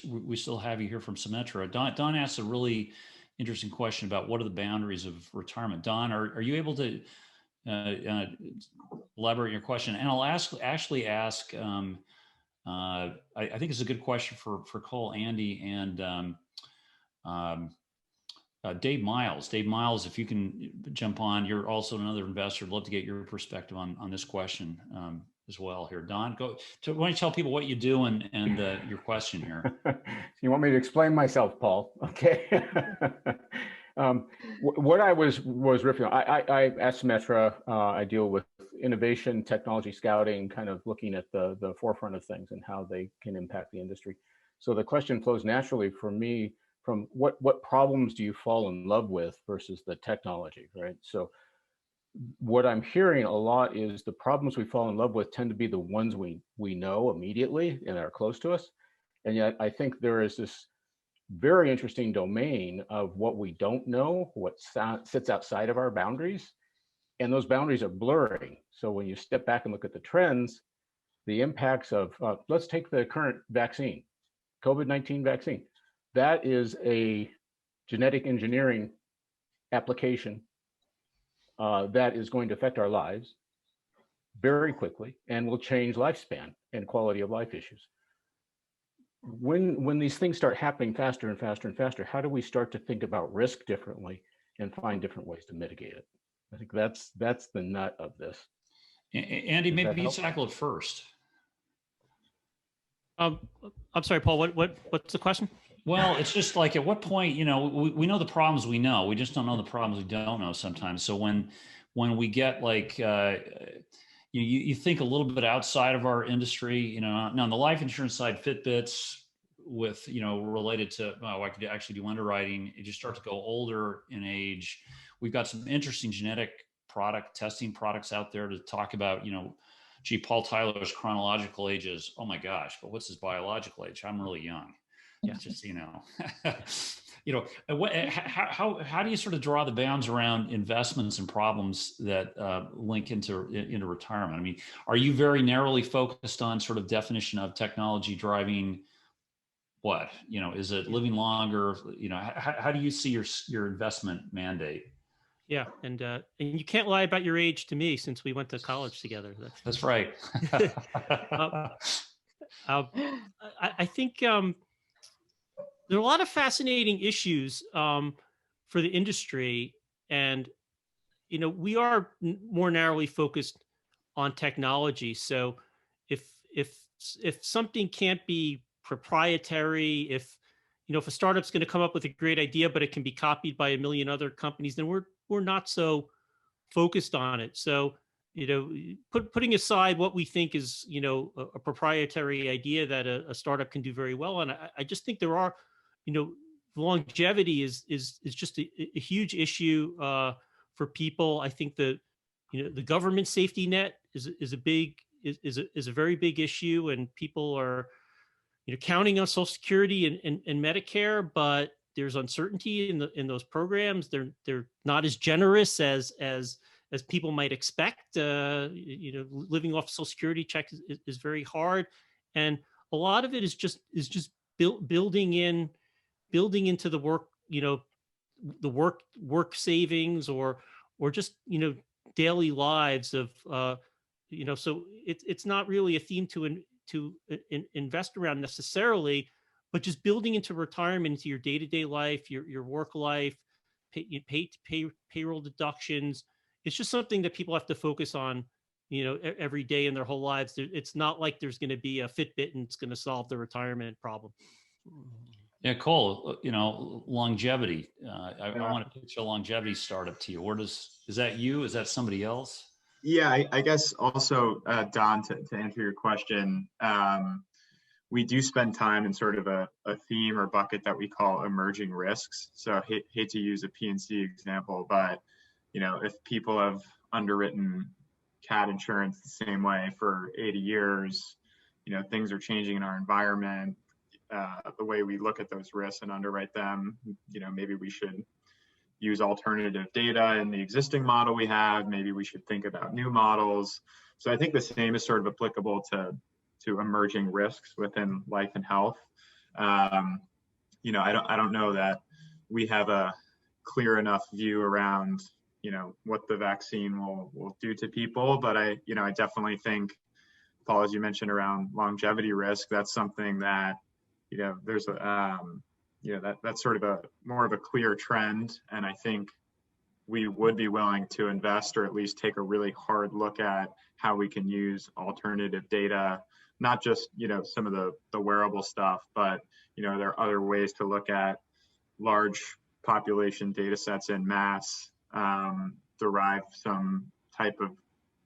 [SPEAKER 1] we still have you here from Symetra. Don asked a really interesting question about what are the boundaries of retirement. Don, are you able to elaborate your question? And I'll actually ask. I think it's a good question for Cole, Andy, and Dave Miles. Dave Miles, if you can jump on, you're also another investor. I'd love to get your perspective on this question as well here. Don, why don't you tell people what you do and your question here.
[SPEAKER 11] You want me to explain myself, Paul? Okay. What I was riffing on, I at Symetra, I deal with innovation, technology scouting, kind of looking at the forefront of things and how they can impact the industry. So the question flows naturally for me from what problems do you fall in love with versus the technology, right? So what I'm hearing a lot is the problems we fall in love with tend to be the ones we know immediately and are close to us. And yet I think there is this very interesting domain of what we don't know, what sits outside of our boundaries. And those boundaries are blurring. So when you step back and look at the trends, the impacts of, let's take the current vaccine, COVID-19 vaccine. That is a genetic engineering application that is going to affect our lives very quickly and will change lifespan and quality of life issues. When these things start happening faster and faster and faster, how do we start to think about risk differently and find different ways to mitigate it? I think that's the nut of this.
[SPEAKER 1] Andy, maybe you tackle it first.
[SPEAKER 7] I'm sorry, Paul, what's the question?
[SPEAKER 1] Well, it's just like, at what point, you know, we know the problems we know, we just don't know the problems we don't know sometimes. So when we get like, you think a little bit outside of our industry, you know, now on the life insurance side, Fitbits with, you know, related to, I could actually do underwriting. You just start to go older in age. We've got some interesting genetic product testing products out there to talk about, you know, gee, Paul Tyler's chronological age is, oh my gosh, but what's his biological age? I'm really young. Yeah. Just, you know, how do you sort of draw the bounds around investments and problems that link into retirement? I mean, are you very narrowly focused on sort of definition of technology driving what? You know, is it living longer? You know, how do you see your investment mandate?
[SPEAKER 7] Yeah, and you can't lie about your age to me since we went to college together.
[SPEAKER 1] That's right.
[SPEAKER 7] I think there are a lot of fascinating issues for the industry, and you know, we are more narrowly focused on technology. So if something can't be proprietary, if a startup's going to come up with a great idea but it can be copied by a million other companies, then we're not so focused on it. So putting aside what we think is a proprietary idea that a startup can do very well, and I just think there are longevity is just a huge issue for people. I think the government safety net is a very big issue, and people are counting on Social Security and Medicare, but there's uncertainty in those programs. They're not as generous as people might expect. Living off Social Security check is very hard, and a lot of it is just building into the work, the work savings or just daily lives of so it's not really a theme to invest around necessarily, but just building into retirement, into your day-to-day life, your work life, payroll deductions. It's just something that people have to focus on, every day in their whole lives. It's not like there's going to be a Fitbit and it's going to solve the retirement problem.
[SPEAKER 1] Yeah, Cole, longevity. I want to pitch a longevity startup to you. Is that you? Is that somebody else?
[SPEAKER 6] Yeah, I guess also, Don, to answer your question, we do spend time in sort of a theme or bucket that we call emerging risks. So hate to use a P&C example, but if people have underwritten cat insurance the same way for 80 years, things are changing in our environment, the way we look at those risks and underwrite them, maybe we should use alternative data in the existing model we have. Maybe we should think about new models. So I think the same is sort of applicable to emerging risks within life and health. I don't know that we have a clear enough view around, what the vaccine will do to people, but I definitely think, Paul, as you mentioned around longevity risk, that's something that, there's a, that's sort of more of a clear trend. And I think we would be willing to invest, or at least take a really hard look at how we can use alternative data, not just, some of the wearable stuff, but, there are other ways to look at large population data sets in mass, derive some type of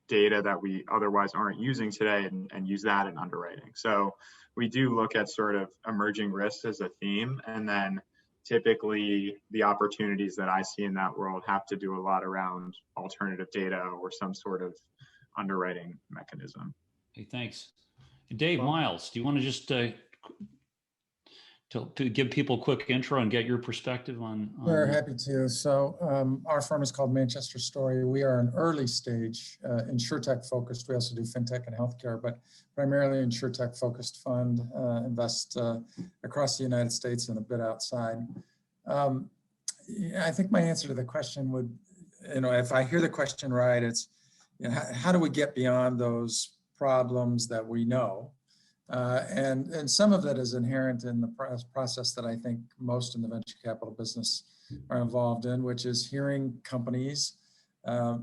[SPEAKER 6] data that we otherwise aren't using today and use that in underwriting. So we do look at sort of emerging risks as a theme, and then typically the opportunities that I see in that world have to do a lot around alternative data or some sort of underwriting mechanism.
[SPEAKER 1] Hey, thanks. Dave,
[SPEAKER 9] Well-
[SPEAKER 1] Miles, do you want to just to give people a quick intro and get your perspective on?
[SPEAKER 12] We're happy to. So our firm is called Manchester Story. We are an early stage Insurtech focused. We also do fintech and healthcare, but primarily Insurtech focused fund, invest across the United States and a bit outside. I think my answer to the question would, if I hear the question right, it's, how do we get beyond those problems that we know? And some of that is inherent in the process that I think most in the venture capital business are involved in, which is hearing companies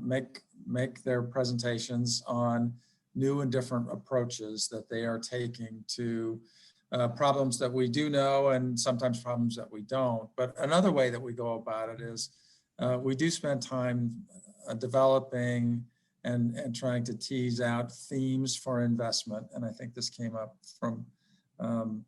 [SPEAKER 12] make their presentations on new and different approaches that they are taking to problems that we do know and sometimes problems that we don't. But another way that we go about it is we do spend time developing and trying to tease out themes for investment. And I think this came up from, from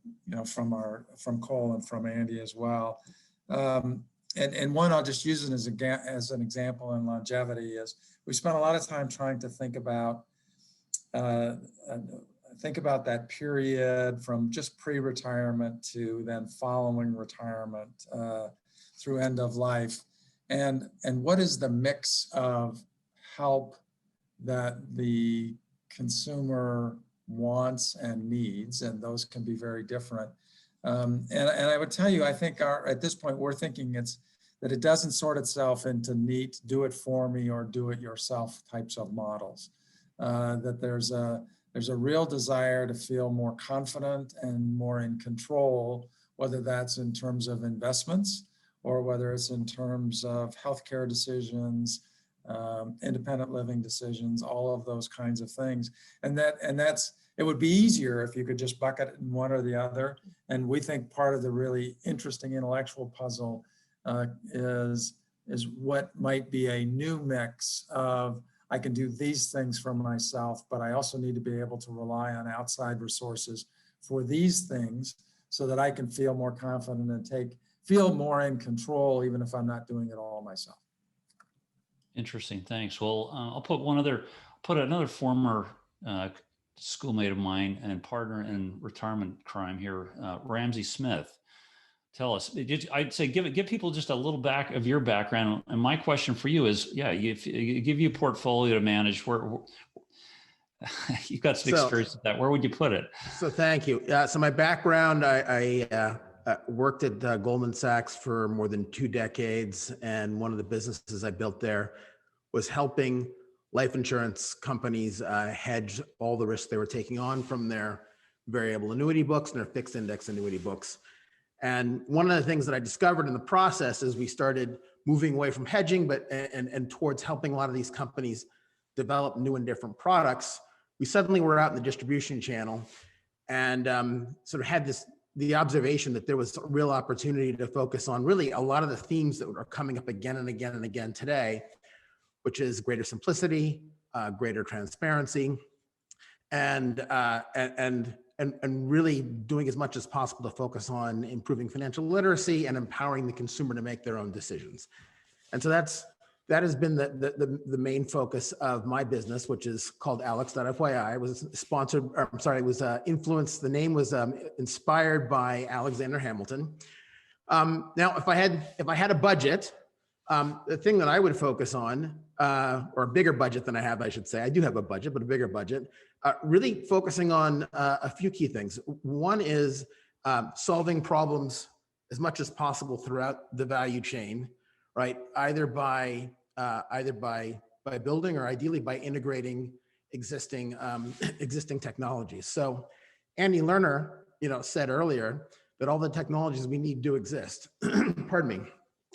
[SPEAKER 12] Cole and from Andy as well. And one I'll just use it as an example in longevity is we spent a lot of time trying to think about that period from just pre-retirement to then following retirement through end of life. And what is the mix of help that the consumer wants and needs, and those can be very different. And I would tell you, I think at this point, we're thinking that it doesn't sort itself into neat, do it for me or do it yourself types of models. That there's a real desire to feel more confident and more in control, whether that's in terms of investments or whether it's in terms of healthcare decisions, independent living decisions, all of those kinds of things. And it would be easier if you could just bucket it in one or the other. And we think part of the really interesting intellectual puzzle is what might be a new mix of, I can do these things for myself, but I also need to be able to rely on outside resources for these things so that I can feel more confident and feel more in control, even if I'm not doing it all myself.
[SPEAKER 1] Interesting, thanks. Well, I'll put another former schoolmate of mine and partner in retirement crime here, Ramsey Smith. Tell us. I'd say give people just a little back of your background. And my question for you is, if you give you a portfolio to manage, where you've got some experience with that, where would you put it?
[SPEAKER 3] So thank you. So my background, I worked at Goldman Sachs for more than 2 decades. And one of the businesses I built there was helping life insurance companies hedge all the risks they were taking on from their variable annuity books and their fixed index annuity books. And one of the things that I discovered in the process is we started moving away from hedging, and towards helping a lot of these companies develop new and different products. We suddenly were out in the distribution channel and sort of had the observation that there was a real opportunity to focus on really a lot of the themes that are coming up again and again and again today, which is greater simplicity, greater transparency, and really doing as much as possible to focus on improving financial literacy and empowering the consumer to make their own decisions. And so that has been the main focus of my business, which is called Alex.fyi. It was sponsored, or I'm sorry, it was influenced, the name was inspired by Alexander Hamilton. Now, if I had a budget, the thing that I would focus on, or a bigger budget than I have, I should say, I do have a budget, but a bigger budget, really focusing on a few key things. One is solving problems as much as possible throughout the value chain, right? Either by building or ideally by integrating existing technologies. So Andy Lerner, said earlier that all the technologies we need do exist. Pardon me.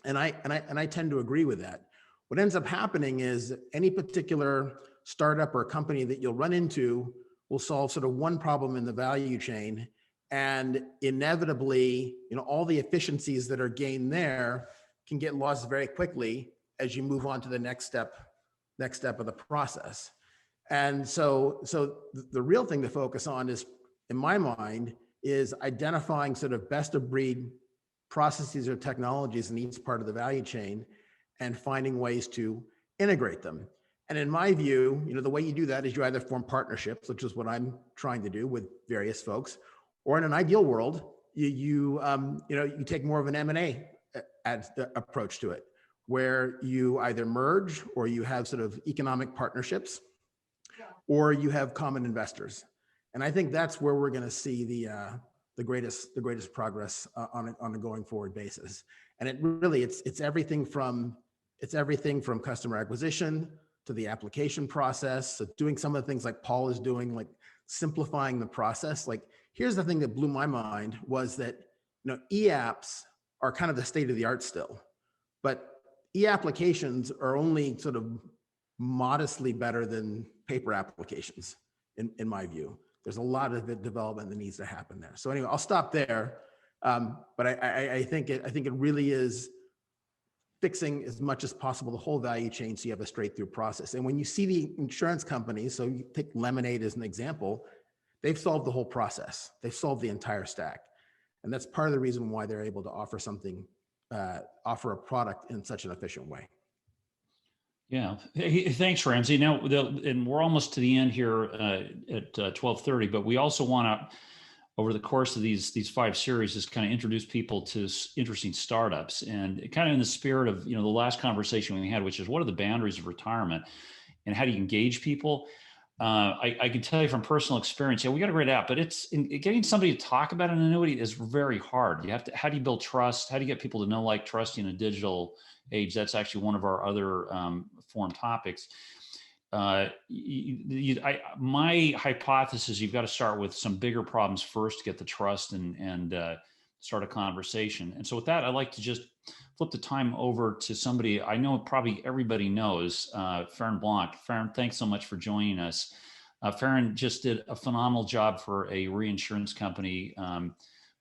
[SPEAKER 3] And I tend to agree with that. What ends up happening is any particular startup or company that you'll run into will solve sort of one problem in the value chain, and inevitably, all the efficiencies that are gained there can get lost very quickly as you move on to the next step of the process. And so the real thing to focus on is, in my mind, is identifying sort of best of breed processes or technologies in each part of the value chain and finding ways to integrate them. And in my view, the way you do that is you either form partnerships, which is what I'm trying to do with various folks, or in an ideal world, you take more of an M&A approach to it, where you either merge or you have sort of economic partnerships, or you have common investors. And I think that's where we're going to see the greatest progress on a going forward basis. And it really it's everything from customer acquisition to the application process. So doing some of the things like Paul is doing, like simplifying the process. Like, here's the thing that blew my mind was that e-apps are kind of the state of the art still, but e-applications are only sort of modestly better than paper applications in my view. There's a lot of development that needs to happen there. So anyway, I'll stop there. But I think it really is fixing as much as possible the whole value chain so you have a straight through process. And when you see the insurance companies, so you take Lemonade as an example, they've solved the whole process. They've solved the entire stack. And that's part of the reason why they're able to offer offer a product in such an efficient way.
[SPEAKER 1] Yeah, hey, thanks, Ramsey. Now, and we're almost to the end here at 12:30, but we also want to, over the course of these 5 series, just kind of introduce people to interesting startups, and kind of in the spirit of the last conversation we had, which is what are the boundaries of retirement, and how do you engage people? I can tell you from personal experience, we got a great app, but getting somebody to talk about an annuity is very hard. How do you build trust? How do you get people to know, like, trust in a digital age? That's actually one of our other forum topics. My hypothesis, you've got to start with some bigger problems first to get the trust and start a conversation. And so with that, I'd like to just flip the time over to somebody I know probably everybody knows, Farron Blanc. Farron, thanks so much for joining us. Farron just did a phenomenal job for a reinsurance company,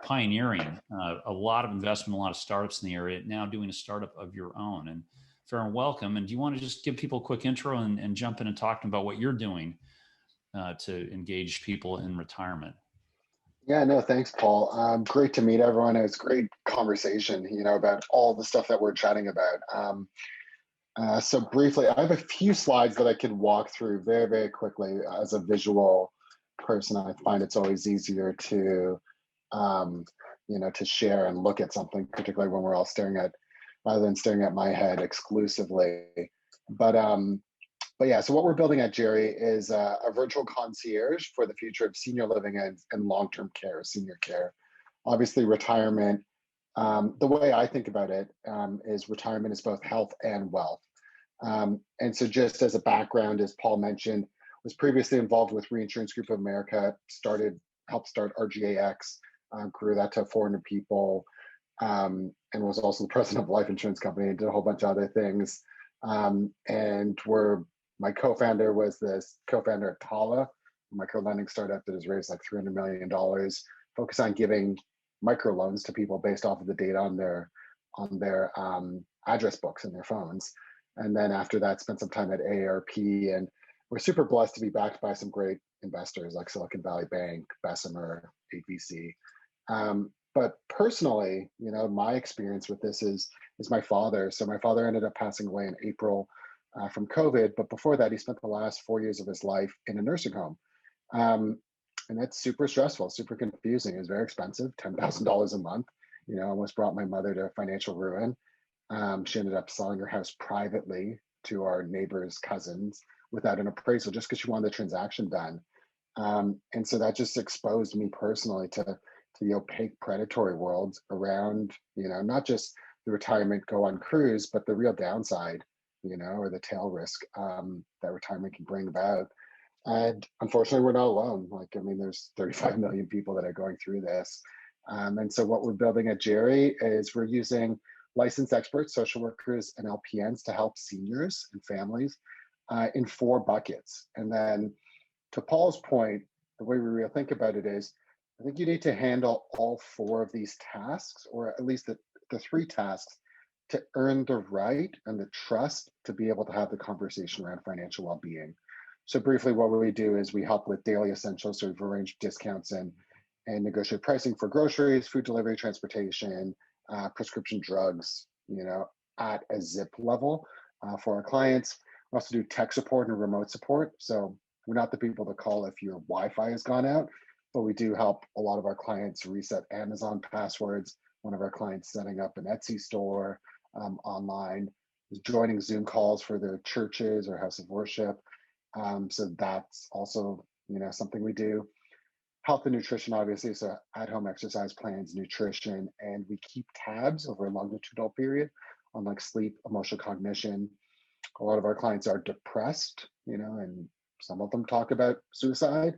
[SPEAKER 1] pioneering a lot of investment, a lot of startups in the area, now doing a startup of your own. And Farron, welcome. And do you want to just give people a quick intro and jump in and talk about what you're doing to engage people in retirement?
[SPEAKER 13] Yeah, no, thanks, Paul. Great to meet everyone. It was a great conversation, about all the stuff that we're chatting about. So briefly, I have a few slides that I could walk through very, very quickly. As a visual person, I find it's always easier to, to share and look at something, particularly when we're all rather than staring at my head exclusively. But yeah, so what we're building at Jerry is a virtual concierge for the future of senior living and long-term care, senior care. Obviously, retirement, the way I think about it is retirement is both health and wealth. And so just as a background, as Paul mentioned, was previously involved with Reinsurance Group of America, helped start RGAX, grew that to 400 people, and was also the president of a life insurance company and did a whole bunch of other things. And my co-founder was this co-founder at Tala, a micro-lending startup that has raised like $300 million, focused on giving microloans to people based off of the data on their address books and their phones. And then after that, spent some time at AARP, and we're super blessed to be backed by some great investors like Silicon Valley Bank, Bessemer, APC. But personally, my experience with this is my father. So my father ended up passing away in April from COVID, but before that, he spent the last 4 years of his life in a nursing home. And that's super stressful, super confusing. It was very expensive, $10,000 a month, almost brought my mother to financial ruin. She ended up selling her house privately to our neighbor's cousins without an appraisal, just because she wanted the transaction done. And so that just exposed me personally to the opaque predatory world around, not just the retirement go on cruise, but the real downside, or the tail risk that retirement can bring about. And unfortunately, we're not alone. There's 35 million people that are going through this. And so what we're building at Jerry is we're using licensed experts, social workers, and LPNs to help seniors and families in 4 buckets. And then to Paul's point, the way we really think about it is, I think you need to handle all 4 of these tasks, or at least the 3 tasks, to earn the right and the trust to be able to have the conversation around financial well-being. So briefly, what we do is we help with daily essentials. So we've arranged discounts and negotiate pricing for groceries, food delivery, transportation, prescription drugs, at a zip level for our clients. We also do tech support and remote support. So we're not the people to call if your Wi-Fi has gone out, but we do help a lot of our clients reset Amazon passwords. One of our clients setting up an Etsy store online, is joining Zoom calls for their churches or house of worship. So that's also, something we do. Health and nutrition, obviously, so at-home exercise plans, nutrition, and we keep tabs over a longitudinal period on like sleep, emotional cognition. A lot of our clients are depressed, and some of them talk about suicide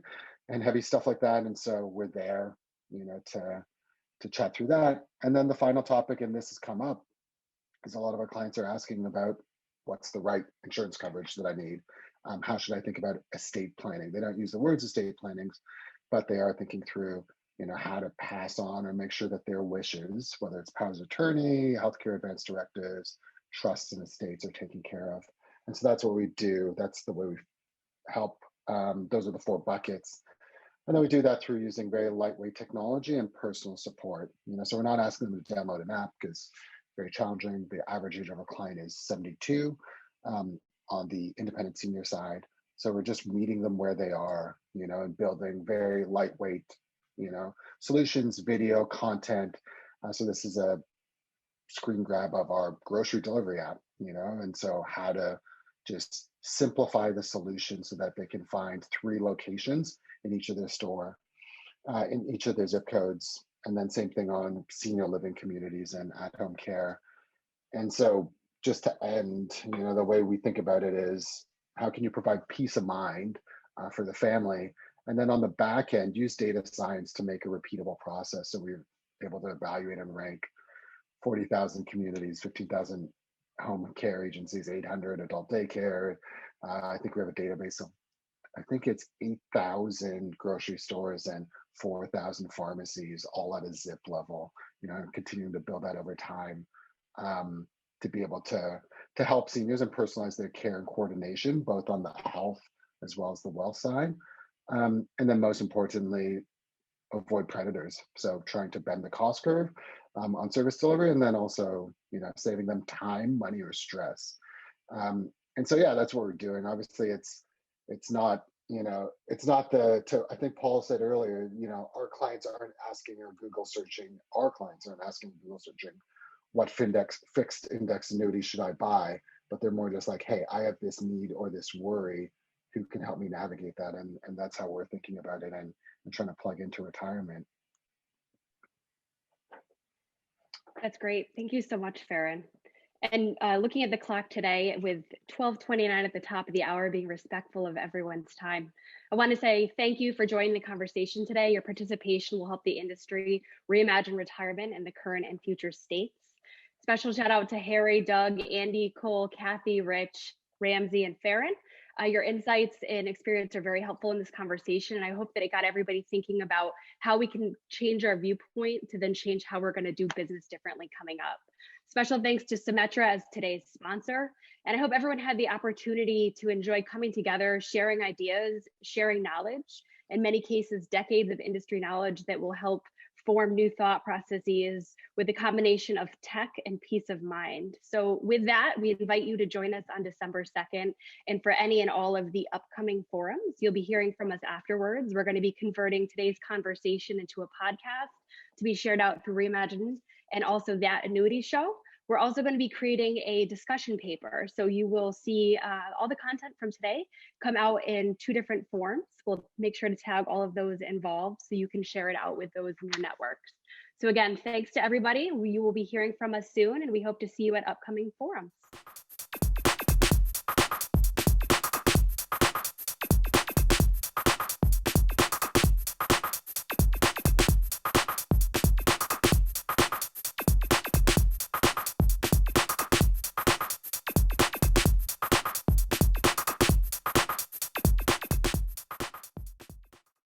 [SPEAKER 13] and heavy stuff like that. And so we're there, to chat through that. And then the final topic, and this has come up, is a lot of our clients are asking about what's the right insurance coverage that I need. How should I think about estate planning? They don't use the words estate plannings, but they are thinking through, how to pass on or make sure that their wishes, whether it's powers of attorney, healthcare advance directives, trusts and estates, are taken care of. And so that's what we do. That's the way we help. Those are the 4 buckets. And then we do that through using very lightweight technology and personal support. So we're not asking them to download an app because it's very challenging. The average age of our client is 72 on the independent senior side. So we're just meeting them where they are, and building very lightweight, solutions, video, content. So this is a screen grab of our grocery delivery app, and so how to just simplify the solution so that they can find 3 locations in each of their store, in each of their zip codes. And then same thing on senior living communities and at-home care. And so just to end, the way we think about it is, how can you provide peace of mind for the family? And then on the back end, use data science to make a repeatable process. So we're able to evaluate and rank 40,000 communities, 15,000 home care agencies, 800 adult daycare. I think we have a database of, I think it's 8,000 grocery stores and 4,000 pharmacies, all at a zip level, and continuing to build that over time, to be able to help seniors and personalize their care and coordination, both on the health as well as the wealth side. And then most importantly, avoid predators. So trying to bend the cost curve on service delivery, and then also, saving them time, money, or stress. And so, yeah, that's what we're doing. Obviously, it's not, it's not I think Paul said earlier, our clients aren't asking or Google searching, our clients aren't asking Google searching, what fixed index annuity should I buy? But they're more just like, hey, I have this need or this worry, who can help me navigate that? And that's how we're thinking about it and trying to plug into retirement.
[SPEAKER 2] That's great. Thank you so much, Farron. And looking at the clock today, with 12:29 at the top of the hour, being respectful of everyone's time, I want to say thank you for joining the conversation today. Your participation will help the industry reimagine retirement in the current and future states. Special shout out to Harry, Doug, Andy, Cole, Kathy, Rich, Ramsey, and Farron. Your insights and experience are very helpful in this conversation, and I hope that it got everybody thinking about how we can change our viewpoint to then change how we're going to do business differently coming up. Special thanks to Symetra as today's sponsor, and I hope everyone had the opportunity to enjoy coming together, sharing ideas, sharing knowledge, in many cases, decades of industry knowledge that will help form new thought processes with a combination of tech and peace of mind. So with that, we invite you to join us on December 2nd. And for any and all of the upcoming forums, you'll be hearing from us afterwards. We're going to be converting today's conversation into a podcast to be shared out through Reimagine and also that Annuity Show. We're also going to be creating a discussion paper. So you will see all the content from today come out in 2 different forms. We'll make sure to tag all of those involved so you can share it out with those in your networks. So again, thanks to everybody. You will be hearing from us soon, and we hope to see you at upcoming forums.